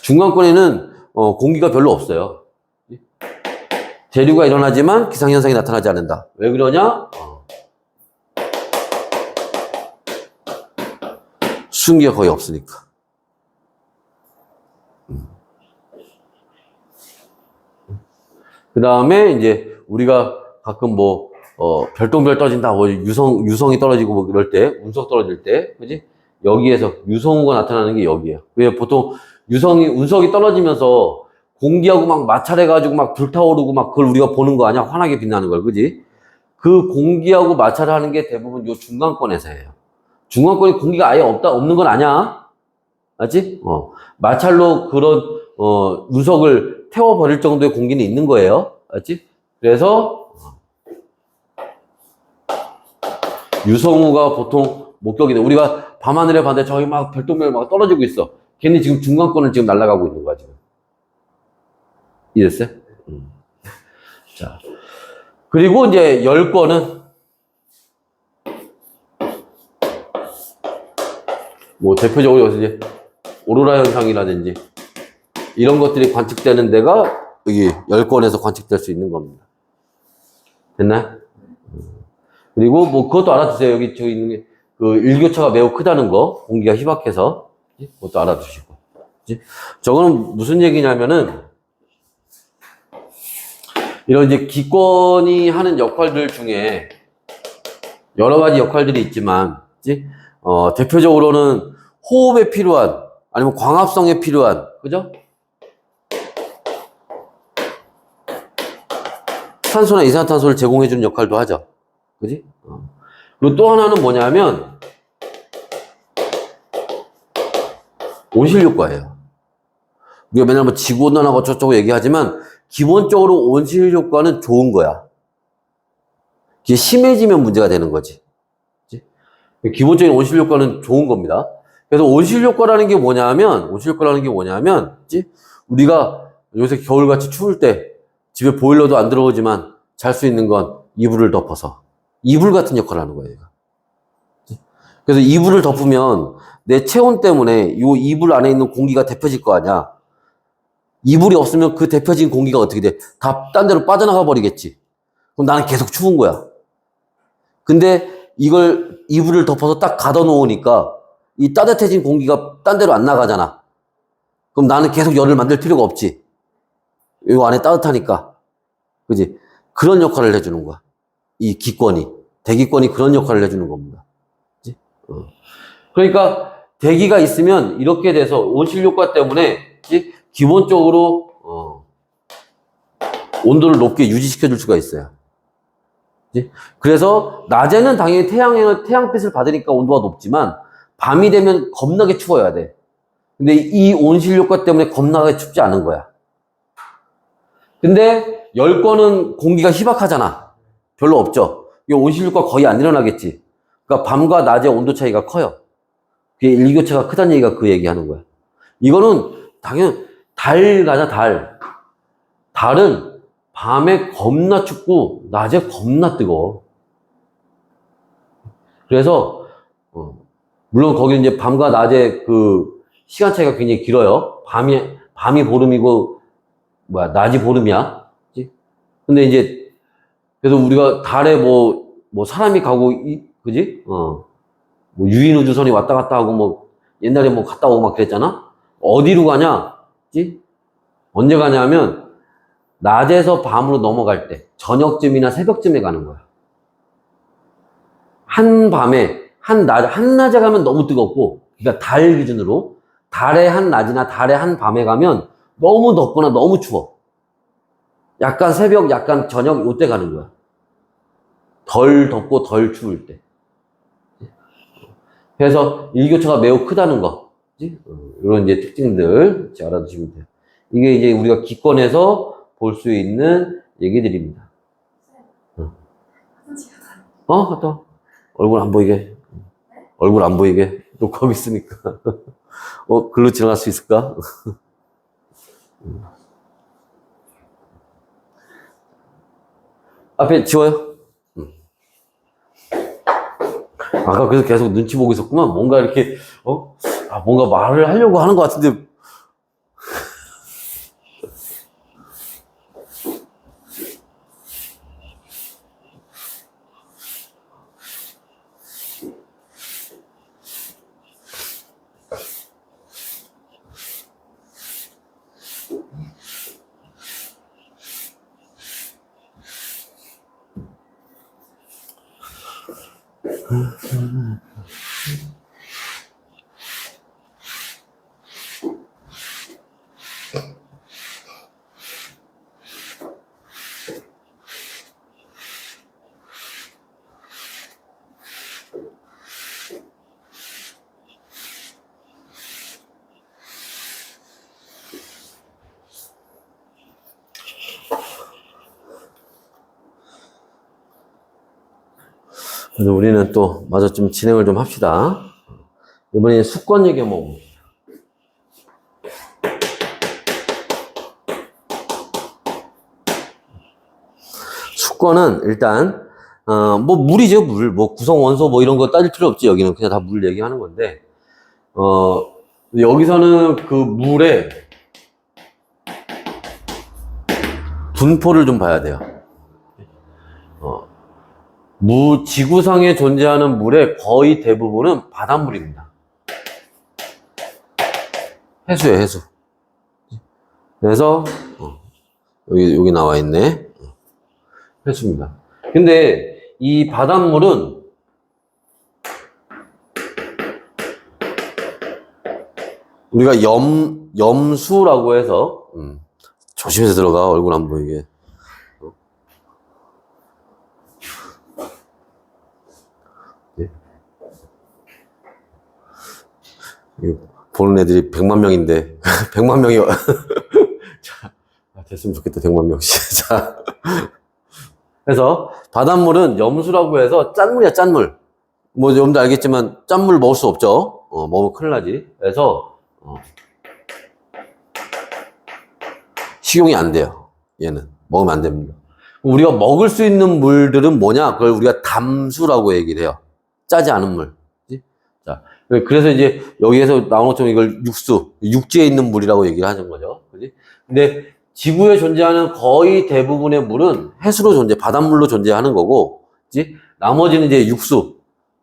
중간권에는 공기가 별로 없어요. 대류가 일어나지만 기상현상이 나타나지 않는다. 왜 그러냐? 수증기가 거의 없으니까. 그 다음에 이제 우리가 가끔 뭐, 별똥별 떨어진다, 뭐 유성이 떨어지고 뭐 그럴 때, 운석 떨어질 때, 그지? 여기에서 유성우가 나타나는 게 여기에요. 왜 보통 운석이 떨어지면서 공기하고 막 마찰해가지고 막 불타오르고 막 그걸 우리가 보는 거 아니야? 환하게 빛나는 걸, 그지? 그 공기하고 마찰하는 게 대부분 요 중간권에서예요. 중간권에 공기가 아예 없는 건 아니야. 맞지? 마찰로 그런, 운석을 태워버릴 정도의 공기는 있는 거예요. 맞지? 그래서, 유성우가 보통 목격이 돼. 우리가 밤하늘에 봤는데 저기 막 별똥별 막 떨어지고 있어. 걔는 지금 중간권을 지금 날아가고 있는 거야, 지금. 이해됐어요? 자. 그리고 이제 열권은, 뭐 대표적으로 여기서 이제 오로라 현상이라든지 이런 것들이 관측되는 데가 여기 열권에서 관측될 수 있는 겁니다. 됐나요? 그리고 뭐 그것도 알아두세요. 여기 저기 있는 게 그 일교차가 매우 크다는 거, 공기가 희박해서 그것도 알아두시고. 저거는 무슨 얘기냐면은 이런 이제 기권이 하는 역할들 중에 여러 가지 역할들이 있지만, 대표적으로는 호흡에 필요한 아니면 광합성에 필요한, 그죠? 탄소나 이산화탄소를 제공해주는 역할도 하죠. 그지? 그리고 또 하나는 뭐냐면, 온실효과예요. 우리가 맨날 뭐 지구온난화가 어쩌고 얘기하지만, 기본적으로 온실효과는 좋은 거야. 이게 심해지면 문제가 되는 거지. 그치? 기본적인 온실효과는 좋은 겁니다. 그래서 온실효과라는 게 뭐냐면, 그치? 우리가 요새 겨울같이 추울 때, 집에 보일러도 안 들어오지만, 잘 수 있는 건 이불을 덮어서. 이불 같은 역할을 하는 거예요. 그래서 이불을 덮으면 내 체온 때문에 이 이불 안에 있는 공기가 데펴질 거 아니야. 이불이 없으면 그 데펴진 공기가 어떻게 돼? 다 딴 데로 빠져나가 버리겠지. 그럼 나는 계속 추운 거야. 근데 이걸 이불을 덮어서 딱 가둬 놓으니까 이 따뜻해진 공기가 딴 데로 안 나가잖아. 그럼 나는 계속 열을 만들 필요가 없지. 이 안에 따뜻하니까. 그지? 그런 역할을 해주는 거야. 이 기권이. 대기권이 그런 역할을 해주는 겁니다. 그치? 그러니까 대기가 있으면 이렇게 돼서 온실효과 때문에 기본적으로 온도를 높게 유지시켜 줄 수가 있어요. 그치? 그래서 낮에는 당연히 태양빛을 받으니까 온도가 높지만 밤이 되면 겁나게 추워야 돼. 근데 이 온실효과 때문에 겁나게 춥지 않은 거야. 근데 열권은 공기가 희박하잖아. 별로 없죠. 이 온실효과 거의 안 일어나겠지. 그러니까 밤과 낮의 온도 차이가 커요. 그게 일교차가 크다는 얘기가 그 얘기하는 거야. 이거는 당연 달 가자, 달. 달은 밤에 겁나 춥고 낮에 겁나 뜨거워. 그래서 물론 거기 이제 밤과 낮의 그 시간 차이가 굉장히 길어요. 밤이 보름이고 낮이 보름이야. 그치? 근데 이제 그래서 우리가 달에 뭐 사람이 가고 그지? 뭐 유인우주선이 왔다 갔다 하고 뭐 옛날에 뭐 갔다 오고 막 그랬잖아. 어디로 가냐? 그치? 언제 가냐면 낮에서 밤으로 넘어갈 때 저녁쯤이나 새벽쯤에 가는 거야. 한낮에 가면 너무 뜨겁고, 그러니까 달 기준으로 달의 한낮이나 달의 한밤에 가면 너무 덥거나 너무 추워. 약간 새벽, 약간 저녁 요때 가는 거야. 덜 덥고 덜 추울 때. 그래서 일교차가 매우 크다는 거. 이런 이제 특징들 알아두시면 돼요. 이게 이제 우리가 기권에서 볼 수 있는 얘기들입니다. 갔다 와. 얼굴 안 보이게. 얼굴 안 보이게. 녹화하고 있으니까. 글로 지나갈 수 있을까? 앞에 지워요. 아까 그래서 계속 눈치 보고 있었구만. 뭔가 이렇게, 뭔가 말을 하려고 하는 것 같은데. 그래서 우리는 또 마저 좀 진행을 좀 합시다. 이번에 수권 얘기 한번 봅시다. 수권은 일단 뭐 물이죠, 물. 뭐 구성 원소 뭐 이런 거 따질 필요 없지. 여기는 그냥 다 물 얘기하는 건데 여기서는 그 물의 분포를 좀 봐야 돼요. 지구상에 존재하는 물의 거의 대부분은 바닷물입니다. 해수예요, 해수. 그래서 여기 나와 있네. 해수입니다. 근데 이 바닷물은 우리가 염수라고 해서 조심해서 들어가. 얼굴 안 보이게. 보는 애들이 100만 명인데 100만 명이 자, 됐으면 좋겠다. 100만 명씩. 자, 그래서 바닷물은 염수라고 해서 짠물이야, 짠물. 뭐 여러분도 알겠지만 짠물 먹을 수 없죠. 먹으면 큰일 나지. 그래서 식용이 안 돼요. 얘는 먹으면 안 됩니다. 우리가 먹을 수 있는 물들은 뭐냐? 그걸 우리가 담수라고 얘기를 해요. 짜지 않은 물. 자, 그래서 이제 여기에서 나온 것처럼 이걸 육지에 있는 물이라고 얘기를 하는 거죠. 그지? 근데 지구에 존재하는 거의 대부분의 물은 해수로 바닷물로 존재하는 거고, 그지? 나머지는 이제 육수,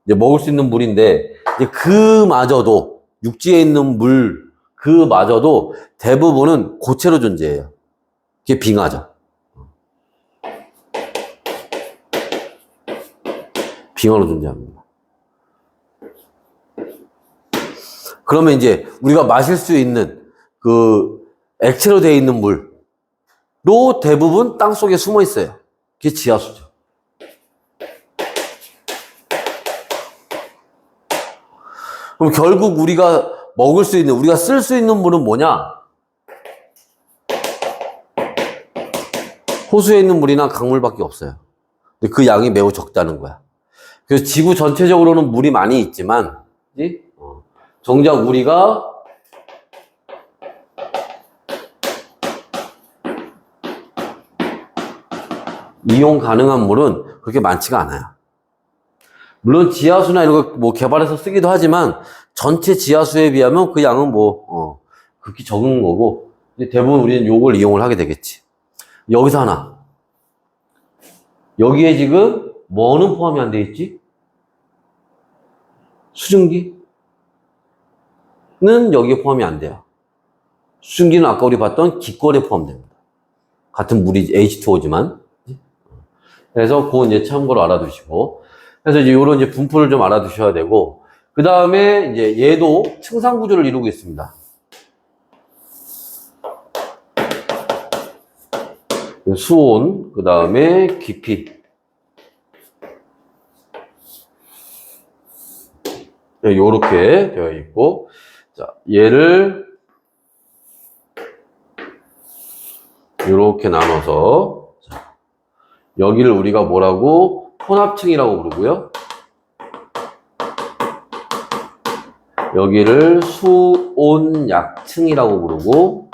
이제 먹을 수 있는 물인데, 이제 그마저도, 육지에 있는 물, 그마저도 대부분은 고체로 존재해요. 그게 빙하죠. 빙하로 존재합니다. 그러면 이제 우리가 마실 수 있는 그 액체로 되어 있는 물로 대부분 땅 속에 숨어 있어요. 그게 지하수죠. 그럼 결국 우리가 먹을 수 있는, 우리가 쓸 수 있는 물은 뭐냐? 호수에 있는 물이나 강물밖에 없어요. 근데 그 양이 매우 적다는 거야. 그래서 지구 전체적으로는 물이 많이 있지만, 그치? 정작 우리가 이용 가능한 물은 그렇게 많지가 않아요. 물론 지하수나 이런 거 뭐 개발해서 쓰기도 하지만 전체 지하수에 비하면 그 양은 뭐 극히 적은 거고 대부분 우리는 요걸 이용을 하게 되겠지. 여기서 하나. 여기에 지금 뭐는 포함이 안 돼 있지? 수증기는 여기에 포함이 안 돼요. 수증기는 아까 우리 봤던 기권에 포함됩니다. 같은 물이 H2O지만. 그래서 그건 이제 참고로 알아두시고. 그래서 이제 요런 이제 분포를 좀 알아두셔야 되고. 그 다음에 이제 얘도 층상 구조를 이루고 있습니다. 수온, 그 다음에 깊이. 요렇게 되어 있고. 자, 얘를 요렇게 나눠서. 자, 여기를 우리가 뭐라고? 혼합층이라고 부르고요. 여기를 수온약층이라고 부르고,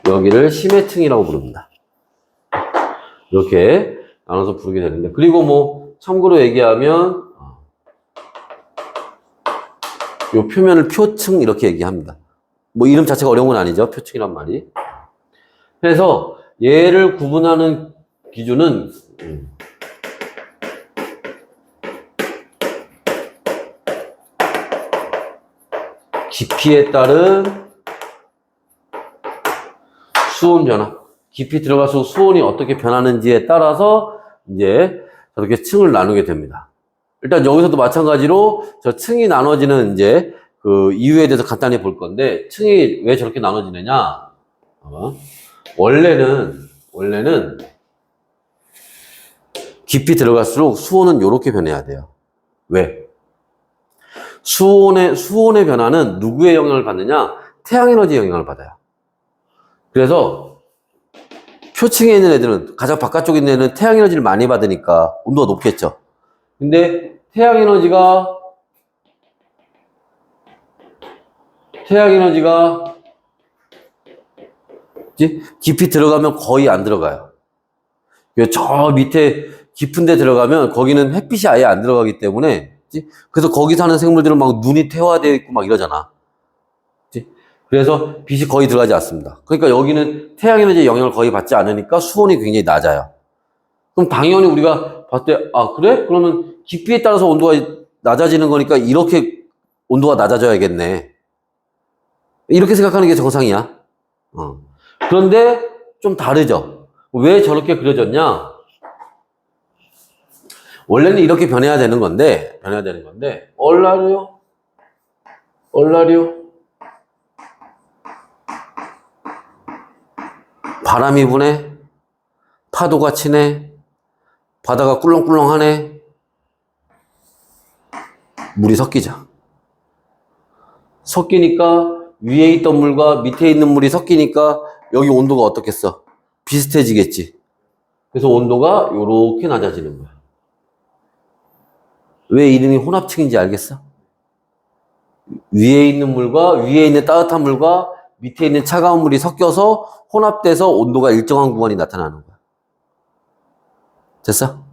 여기를 심해층이라고 부릅니다. 이렇게 나눠서 부르게 되는데, 그리고 뭐 참고로 얘기하면 요 표면을 표층 이렇게 얘기합니다. 뭐 이름 자체가 어려운 건 아니죠. 표층이란 말이. 그래서 얘를 구분하는 기준은 깊이에 따른 수온 변화. 깊이 들어갈수록 수온이 어떻게 변하는지에 따라서 이제 저렇게 층을 나누게 됩니다. 일단 여기서도 마찬가지로 저 층이 나눠지는 이제 그 이유에 대해서 간단히 볼 건데, 층이 왜 저렇게 나눠지느냐? 원래는 깊이 들어갈수록 수온은 이렇게 변해야 돼요. 왜? 수온의 변화는 누구의 영향을 받느냐? 태양에너지의 영향을 받아요. 그래서 표층에 있는 애들은, 가장 바깥쪽에 있는 애는 태양에너지를 많이 받으니까 온도가 높겠죠. 근데 태양에너지가 깊이 들어가면 거의 안 들어가요. 저 밑에 깊은 데 들어가면 거기는 햇빛이 아예 안 들어가기 때문에, 그래서 거기 사는 생물들은 막 눈이 퇴화되어 있고 막 이러잖아. 그래서 빛이 거의 들어가지 않습니다. 그러니까 여기는 태양에너지의 영향을 거의 받지 않으니까 수온이 굉장히 낮아요. 그럼 당연히 우리가 봤을 때, 아, 그래? 그러면 깊이에 따라서 온도가 낮아지는 거니까 이렇게 온도가 낮아져야겠네. 이렇게 생각하는 게 정상이야. 그런데 좀 다르죠. 왜 저렇게 그려졌냐? 원래는 이렇게 변해야 되는 건데, 얼라리오. 바람이 부네, 파도가 치네, 바다가 꿀렁꿀렁하네, 물이 섞이죠. 섞이니까 위에 있던 물과 밑에 있는 물이 섞이니까 여기 온도가 어떻겠어? 비슷해지겠지. 그래서 온도가 요렇게 낮아지는 거야. 왜 이름이 혼합층인지 알겠어? 위에 있는 물과 위에 있는 따뜻한 물과 밑에 있는 차가운 물이 섞여서 혼합돼서 온도가 일정한 구간이 나타나는 거야. 됐어?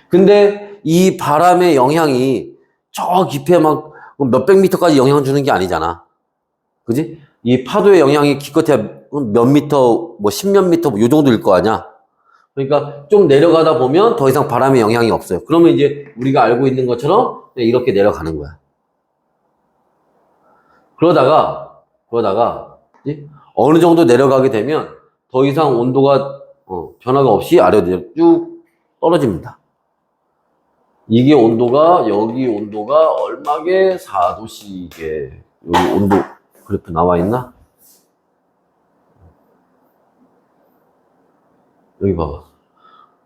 근데 이 바람의 영향이 저 깊이에 막 몇백 미터까지 영향 주는 게 아니잖아. 그지? 이 파도의 영향이 기껏해야 몇 미터, 뭐 십몇 미터, 요 정도일 거 아니야? 그러니까 좀 내려가다 보면 더 이상 바람의 영향이 없어요. 그러면 이제 우리가 알고 있는 것처럼 이렇게 내려가는 거야. 그러다가 어느 정도 내려가게 되면 더 이상 온도가 변화가 없이 아래로 쭉 떨어집니다. 이게 온도가, 여기 온도가 얼마게? 4도씩에. 여기 온도 그래프 나와 있나? 여기 봐봐.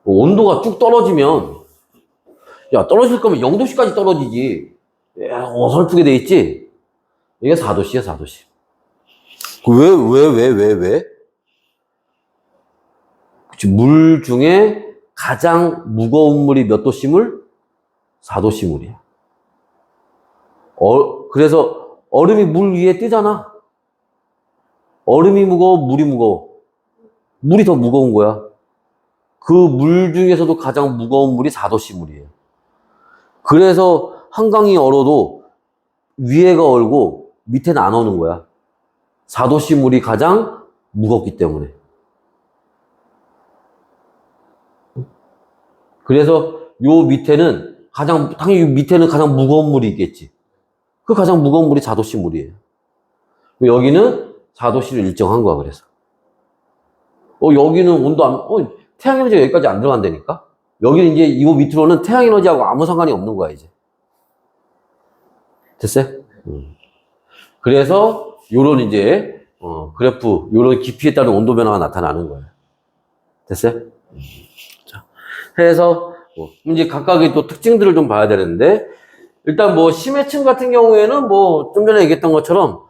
온도가 쭉 떨어지면, 야, 떨어질 거면 0도씨까지 떨어지지. 야, 어설프게 돼 있지? 이게 4도씨야, 4도씨. 왜? 그치, 물 중에 가장 무거운 물이 몇 도씨 물? 4도씨 물이야. 그래서 얼음이 물 위에 뜨잖아. 얼음이 무거워, 물이 무거워. 물이 더 무거운 거야. 그 물 중에서도 가장 무거운 물이 4도씨 물이에요. 그래서 한강이 얼어도 위에가 얼고 밑에는 안 오는 거야. 4도씨 물이 가장 무겁기 때문에. 그래서 당연히 밑에는 가장 무거운 물이 있겠지. 그 가장 무거운 물이 4도씨 물이에요. 여기는 4도씨를 일정한 거야, 그래서. 여기는 태양에너지가 여기까지 안 들어간다니까? 여기는 이제 이 밑으로는 태양에너지하고 아무 상관이 없는 거야, 이제. 됐어요? 그래서, 요런 이제, 그래프, 요런 깊이에 따른 온도 변화가 나타나는 거예요. 됐어요? 자, 해서, 이제 각각의 또 특징들을 좀 봐야 되는데, 일단 심해층 같은 경우에는 좀 전에 얘기했던 것처럼,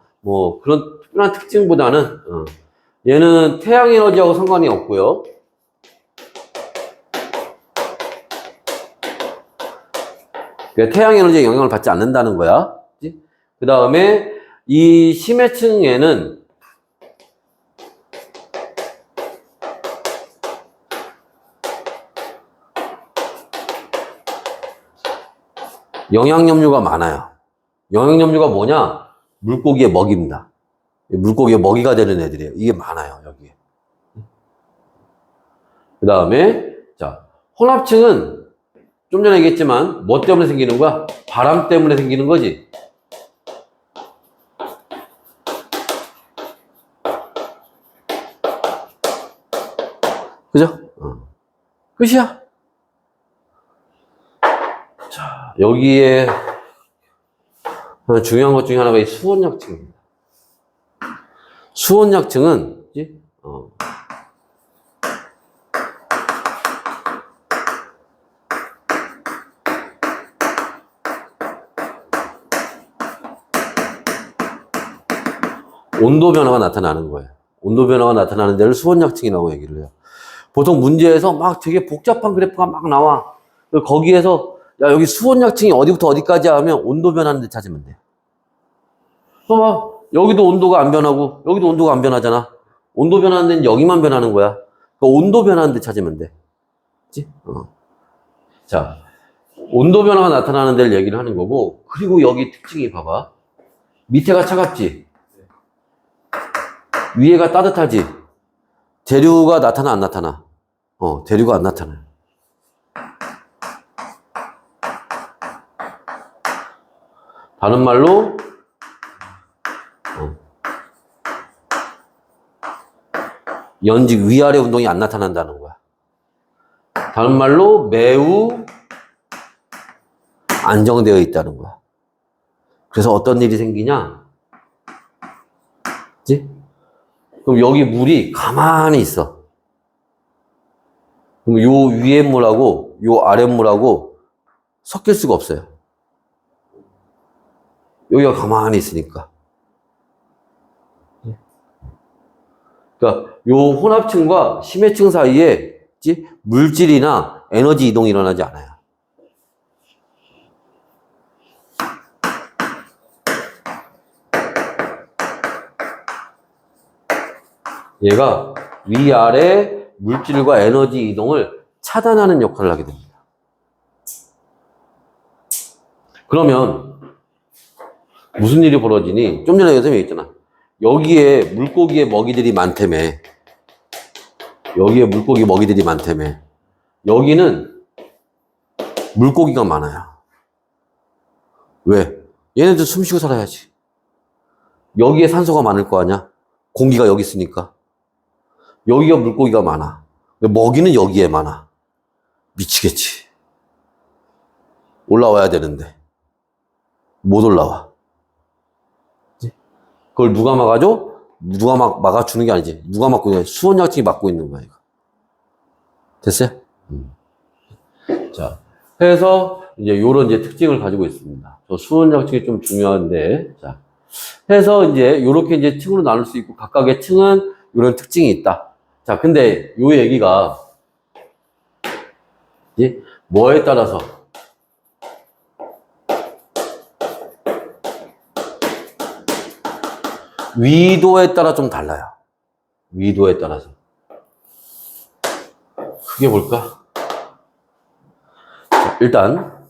그런 특별한 특징보다는, 얘는 태양에너지하고 상관이 없고요. 그러니까 태양에너지의 영향을 받지 않는다는 거야. 그 다음에 이 심해층에는 영양염류가 많아요. 영양염류가 뭐냐? 물고기의 먹이입니다. 물고기의 먹이가 되는 애들이에요. 이게 많아요, 여기에. 그 다음에, 자, 혼합층은 좀 전에 얘기했지만, 뭐 때문에 생기는 거야? 바람 때문에 생기는 거지. 그죠? 끝이야. 자, 여기에 중요한 것 중에 하나가 이 수온약층입니다. 수온약층은 온도 변화가 나타나는 거예요. 온도 변화가 나타나는 데를 수온약층이라고 얘기를 해요. 보통 문제에서 막 되게 복잡한 그래프가 막 나와. 거기에서 야 여기 수온약층이 어디부터 어디까지 하면 온도 변하는 데 찾으면 돼. 막 여기도 온도가 안 변하고 여기도 온도가 안 변하잖아. 온도 변하는 데는 여기만 변하는 거야. 그 온도 변하는 데 찾으면 돼. 그치? 자, 온도 변화가 나타나는 데를 얘기를 하는 거고, 그리고 여기 특징이 봐봐. 밑에가 차갑지? 위에가 따뜻하지? 대류가 나타나 안 나타나? 대류가 안 나타나. 다른 말로 연직 위아래 운동이 안 나타난다는 거야. 다른 말로 매우 안정되어 있다는 거야. 그래서 어떤 일이 생기냐? 그치? 그럼 여기 물이 가만히 있어. 그럼 요 위에 물하고 요 아래 물하고 섞일 수가 없어요. 여기가 가만히 있으니까. 그러니까 요 혼합층과 심해층 사이에 물질이나 에너지 이동이 일어나지 않아요. 얘가 위아래 물질과 에너지 이동을 차단하는 역할을 하게 됩니다. 그러면 무슨 일이 벌어지니? 좀 전에 선생님이 얘기했잖아. 여기에 물고기의 먹이들이 많다며. 여기에 물고기 먹이들이 많다며. 여기는 물고기가 많아요. 왜? 얘네들 숨 쉬고 살아야지. 여기에 산소가 많을 거 아니야? 공기가 여기 있으니까. 여기가 물고기가 많아. 먹이는 여기에 많아. 미치겠지. 올라와야 되는데. 못 올라와. 그걸 누가 막아줘? 누가 막아주는 게 아니지. 누가 막고 있는 거야? 수온약층이 막고 있는 거야, 이거. 됐어요? 자, 해서 이제 요런 이제 특징을 가지고 있습니다. 저 수온약층이 좀 중요한데, 자. 해서 이제 요렇게 이제 층으로 나눌 수 있고, 각각의 층은 요런 특징이 있다. 자, 근데 요 얘기가, 이제 뭐에 따라서, 위도에 따라 좀 달라요. 위도에 따라서. 그게 뭘까? 자, 일단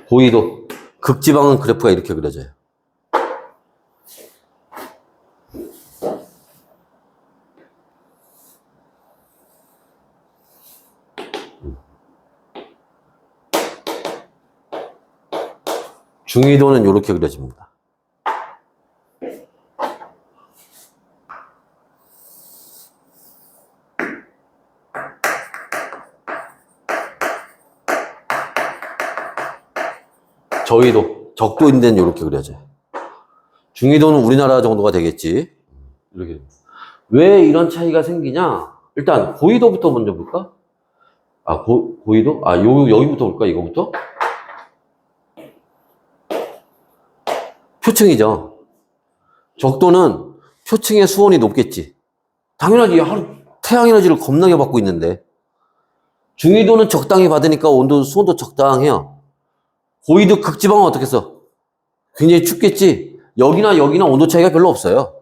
고위도 극지방은 그래프가 이렇게 그려져요. 중위도는 이렇게 그려집니다. 저위도, 적도인 데는 이렇게 그려져요. 중위도는 우리나라 정도가 되겠지. 이렇게. 왜 이런 차이가 생기냐? 일단 고위도부터 먼저 볼까? 고위도? 여기부터 볼까? 이거부터? 표층이죠. 적도는 표층의 수온이 높겠지. 당연하지. 하루 태양 에너지를 겁나게 받고 있는데. 중위도는 적당히 받으니까 수온도 적당해요. 고위도 극지방은 어떻겠어? 굉장히 춥겠지. 여기나 온도 차이가 별로 없어요.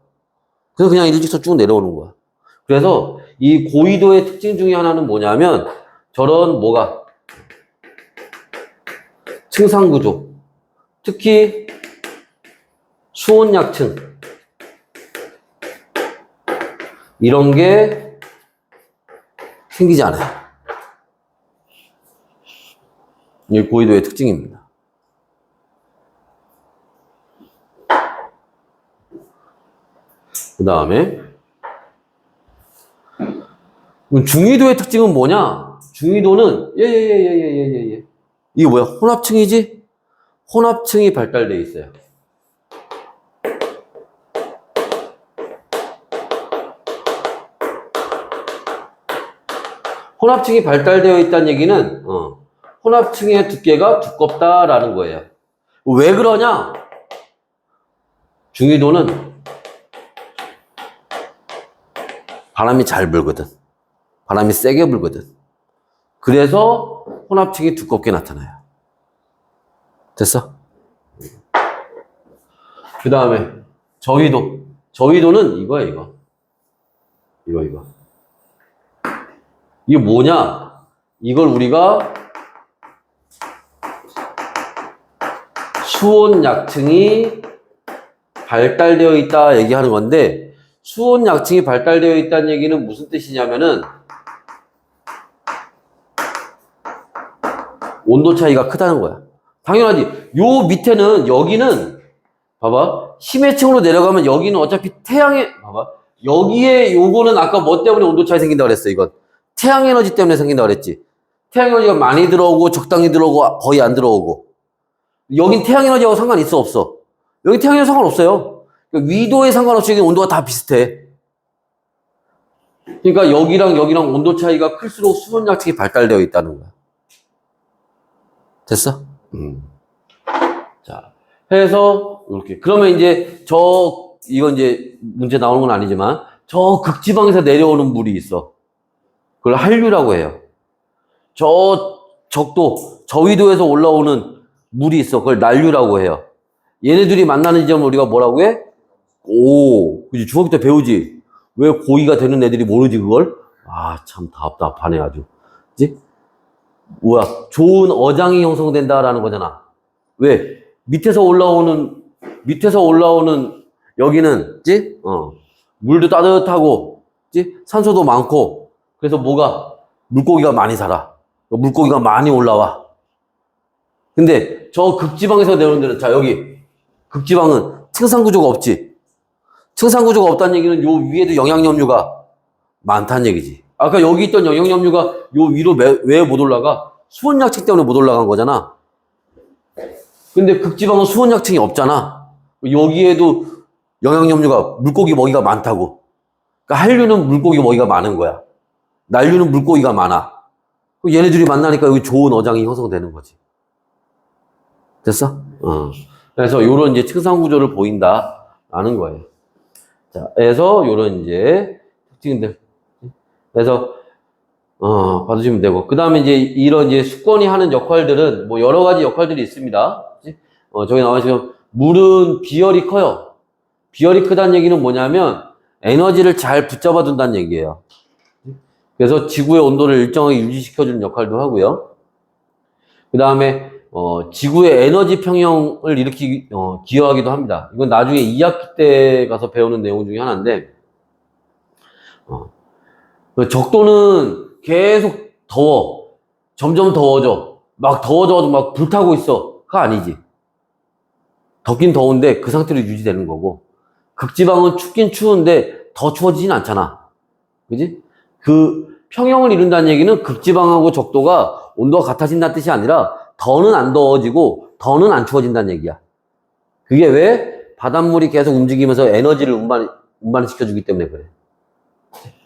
그래서 그냥 일직선 쭉 내려오는 거야. 그래서 이 고위도의 특징 중에 하나는 뭐냐면 저런 층상구조. 특히 수온약층. 이런 게 생기지 않아요. 이게 고위도의 특징입니다. 그 다음에 중위도의 특징은 뭐냐? 중위도는 예. 이게 뭐야? 혼합층이지? 혼합층이 발달되어 있어요. 혼합층이 발달되어 있다는 얘기는 혼합층의 두께가 두껍다라는 거예요. 왜 그러냐? 중위도는 바람이 잘 불거든. 바람이 세게 불거든. 그래서 혼합층이 두껍게 나타나요. 됐어? 그 다음에 저위도. 저위도는 이거야, 이거. 이거. 이게 뭐냐? 이걸 우리가 수온약층이 발달되어 있다 얘기하는 건데, 수온약층이 발달되어 있다는 얘기는 무슨 뜻이냐면은 온도 차이가 크다는 거야. 당연하지. 요 밑에는, 여기는 봐봐, 심해층으로 내려가면 여기는 어차피 봐봐, 여기에 요거는 아까 뭐 때문에 온도 차이 생긴다 그랬어. 이건 태양 에너지 때문에 생긴다 그랬지. 태양 에너지가 많이 들어오고 적당히 들어오고 거의 안 들어오고. 여긴 태양 에너지하고 상관 있어 없어? 여기 태양 에너지 상관없어요. 그러니까 위도에 상관없이 여기 온도가 다 비슷해. 그러니까 여기랑 온도 차이가 클수록 수온약층이 발달되어 있다는 거야. 됐어? 자, 해서 이렇게. 그러면 이제 이건 이제 문제 나오는 건 아니지만 저 극지방에서 내려오는 물이 있어. 그걸 한류라고 해요. 저위도에서 올라오는 물이 있어. 그걸 난류라고 해요. 얘네들이 만나는 지점을 우리가 뭐라고 해? 그지? 중학교 때 배우지? 왜 고이가 되는 애들이 모르지, 그걸? 참 답답하네, 아주. 그지? 뭐야? 좋은 어장이 형성된다라는 거잖아. 왜? 밑에서 올라오는 여기는, 그지? 물도 따뜻하고, 그지? 산소도 많고, 그래서 물고기가 많이 살아. 물고기가 많이 올라와. 근데 저 극지방에서 내려오는 데는, 자, 여기 극지방은 층산구조가 없지. 층산구조가 없다는 얘기는 요 위에도 영양염류가 많다는 얘기지. 아까 여기 있던 영양염류가 요 위로 왜 못 올라가? 수온약층 때문에 못 올라간 거잖아. 근데 극지방은 수온약층이 없잖아. 여기에도 영양염류가, 물고기 먹이가 많다고. 그러니까 한류는 물고기 먹이가 많은 거야. 난류는 물고기가 많아. 얘네들이 만나니까 여기 좋은 어장이 형성되는 거지. 됐어? 그래서 요런 이제 층산구조를 보인다라는 거예요. 자, 그래서 요런 이제 특징들. 그래서 봐주시면 되고. 그 다음에 이제 이런 이제 수건이 하는 역할들은 뭐 여러 가지 역할들이 있습니다. 저기 나와 지금 물은 비열이 커요. 비열이 크다는 얘기는 뭐냐면 에너지를 잘 붙잡아 둔다는 얘기예요. 그래서 지구의 온도를 일정하게 유지시켜주는 역할도 하고요. 그 다음에 지구의 에너지 평형을 기여하기도 합니다. 이건 나중에 2학기 때 가서 배우는 내용 중에 하나인데, 적도는 계속 더워. 점점 더워져. 막 더워져가지고 막 불타고 있어. 그거 아니지. 덥긴 더운데 그 상태로 유지되는 거고, 극지방은 춥긴 추운데 더 추워지진 않잖아. 그지? 그 평형을 이룬다는 얘기는 극지방하고 적도가 온도가 같아진다는 뜻이 아니라 더는 안 더워지고 더는 안 추워진다는 얘기야. 그게 왜? 바닷물이 계속 움직이면서 에너지를 운반시켜주기 때문에 그래.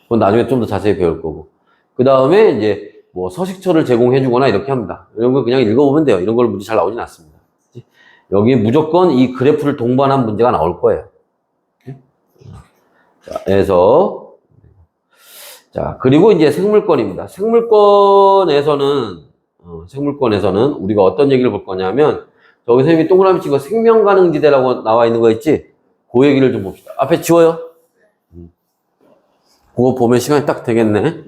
그건 나중에 좀 더 자세히 배울 거고. 그 다음에 이제 뭐 서식처를 제공해주거나 이렇게 합니다. 이런 걸 그냥 읽어보면 돼요. 이런 걸 문제 잘 나오진 않습니다. 여기 무조건 이 그래프를 동반한 문제가 나올 거예요. 자, 그리고 이제 생물권입니다. 생물권에서는 우리가 어떤 얘기를 볼 거냐면, 저기 선생님이 동그라미 친 거 생명가능지대라고 나와 있는 거 있지? 그 얘기를 좀 봅시다. 앞에 지워요. 그거 보면 시간이 딱 되겠네.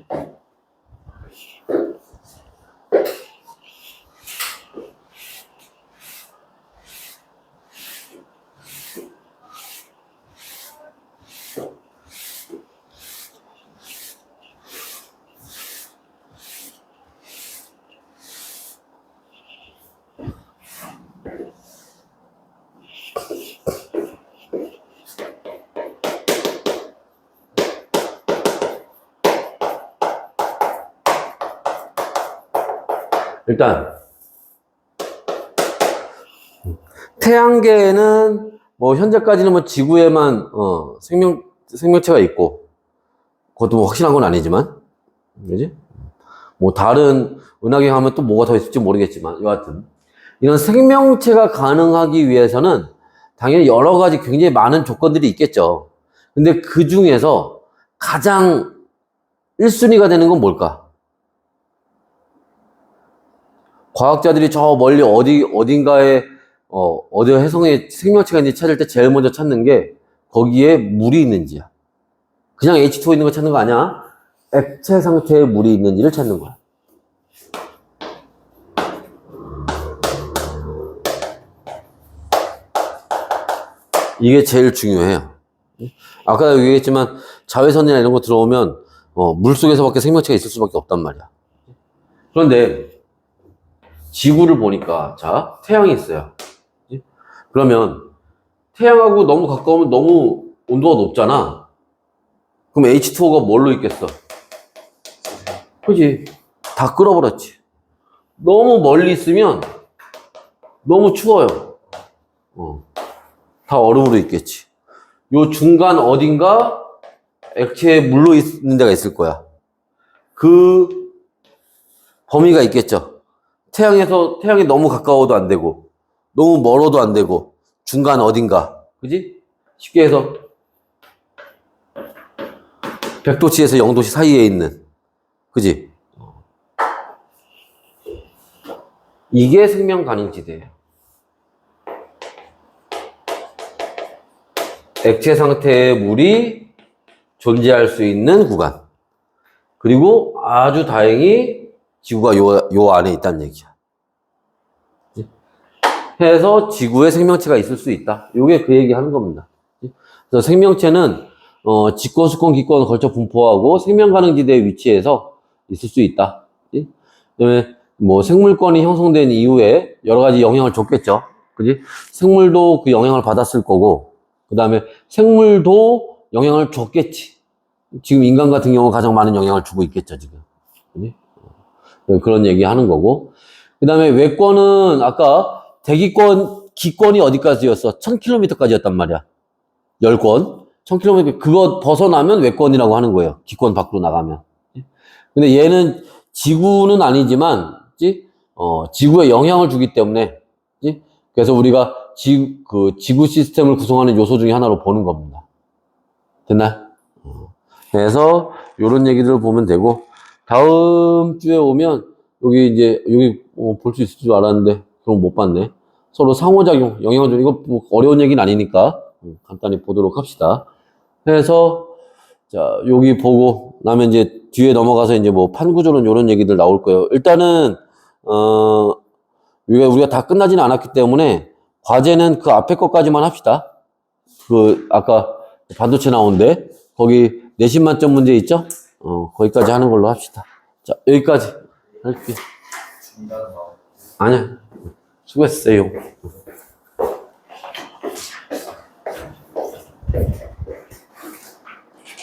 일단 태양계에는 뭐 현재까지는 뭐 지구에만 생명체가 있고, 그것도 뭐 확실한 건 아니지만, 그지? 뭐 다른 은하계 가면 또 뭐가 더 있을지 모르겠지만, 여하튼 이런 생명체가 가능하기 위해서는 당연히 여러 가지 굉장히 많은 조건들이 있겠죠. 근데 그 중에서 가장 1순위가 되는 건 뭘까? 과학자들이 저 멀리 어딘가에 어디 해성에 생명체가 있는지 찾을 때 제일 먼저 찾는 게 거기에 물이 있는지야. 그냥 H2O 있는 거 찾는 거 아니야. 액체 상태에 물이 있는지를 찾는 거야. 이게 제일 중요해요. 아까 얘기했지만 자외선이나 이런 거 들어오면 물속에서밖에 생명체가 있을 수밖에 없단 말이야. 그런데 지구를 보니까 자, 태양이 있어요. 그러면 태양하고 너무 가까우면 너무 온도가 높잖아. 그럼 H2O가 뭘로 있겠어? 그지? 다 끓어버렸지. 너무 멀리 있으면 너무 추워요. 다 얼음으로 있겠지. 요 중간 어딘가 액체 물로 있는 데가 있을 거야. 그 범위가 있겠죠. 태양이 너무 가까워도 안 되고, 너무 멀어도 안 되고, 중간 어딘가. 그지? 쉽게 해서 100도씨에서 0도씨 사이에 있는. 그지? 이게 생명 가능지대예요. 액체 상태의 물이 존재할 수 있는 구간. 그리고 아주 다행히 지구가 요 안에 있다는 얘기야. 해서 지구에 생명체가 있을 수 있다. 요게 그 얘기 하는 겁니다. 그래서 생명체는 직권, 수권, 기권을 걸쳐 분포하고 생명 가능지대에 위치해서 있을 수 있다. 그다음에 뭐 생물권이 형성된 이후에 여러 가지 영향을 줬겠죠. 그지? 생물도 그 영향을 받았을 거고, 그 다음에 생물도 영향을 줬겠지. 지금 인간 같은 경우 가장 많은 영향을 주고 있겠죠, 지금. 그지? 그런 얘기 하는 거고. 그 다음에 외권은 아까 기권이 어디까지였어? 1000km까지였단 말이야. 10권. 1000km, 그거 벗어나면 외권이라고 하는 거예요. 기권 밖으로 나가면. 근데 얘는 지구는 아니지만, 지구에 영향을 주기 때문에, 그래서 우리가 지구 시스템을 구성하는 요소 중에 하나로 보는 겁니다. 됐나? 그래서 요런 얘기들을 보면 되고, 다음 주에 오면 여기 볼 수 있을 줄 알았는데 그럼 못 봤네. 서로 상호작용, 영향을 주는 이거 뭐 어려운 얘기는 아니니까 간단히 보도록 합시다. 그래서 자 여기 보고 나면 이제 뒤에 넘어가서 이제 뭐 판구조론 요런 얘기들 나올 거예요. 일단은 우리가 다 끝나지는 않았기 때문에 과제는 그 앞에 것까지만 합시다. 그 아까 반도체 나온데 거기 내신 만점 문제 있죠? 거기까지 하는 걸로 합시다. 자, 여기까지 할게. 아니야. 수고했어요.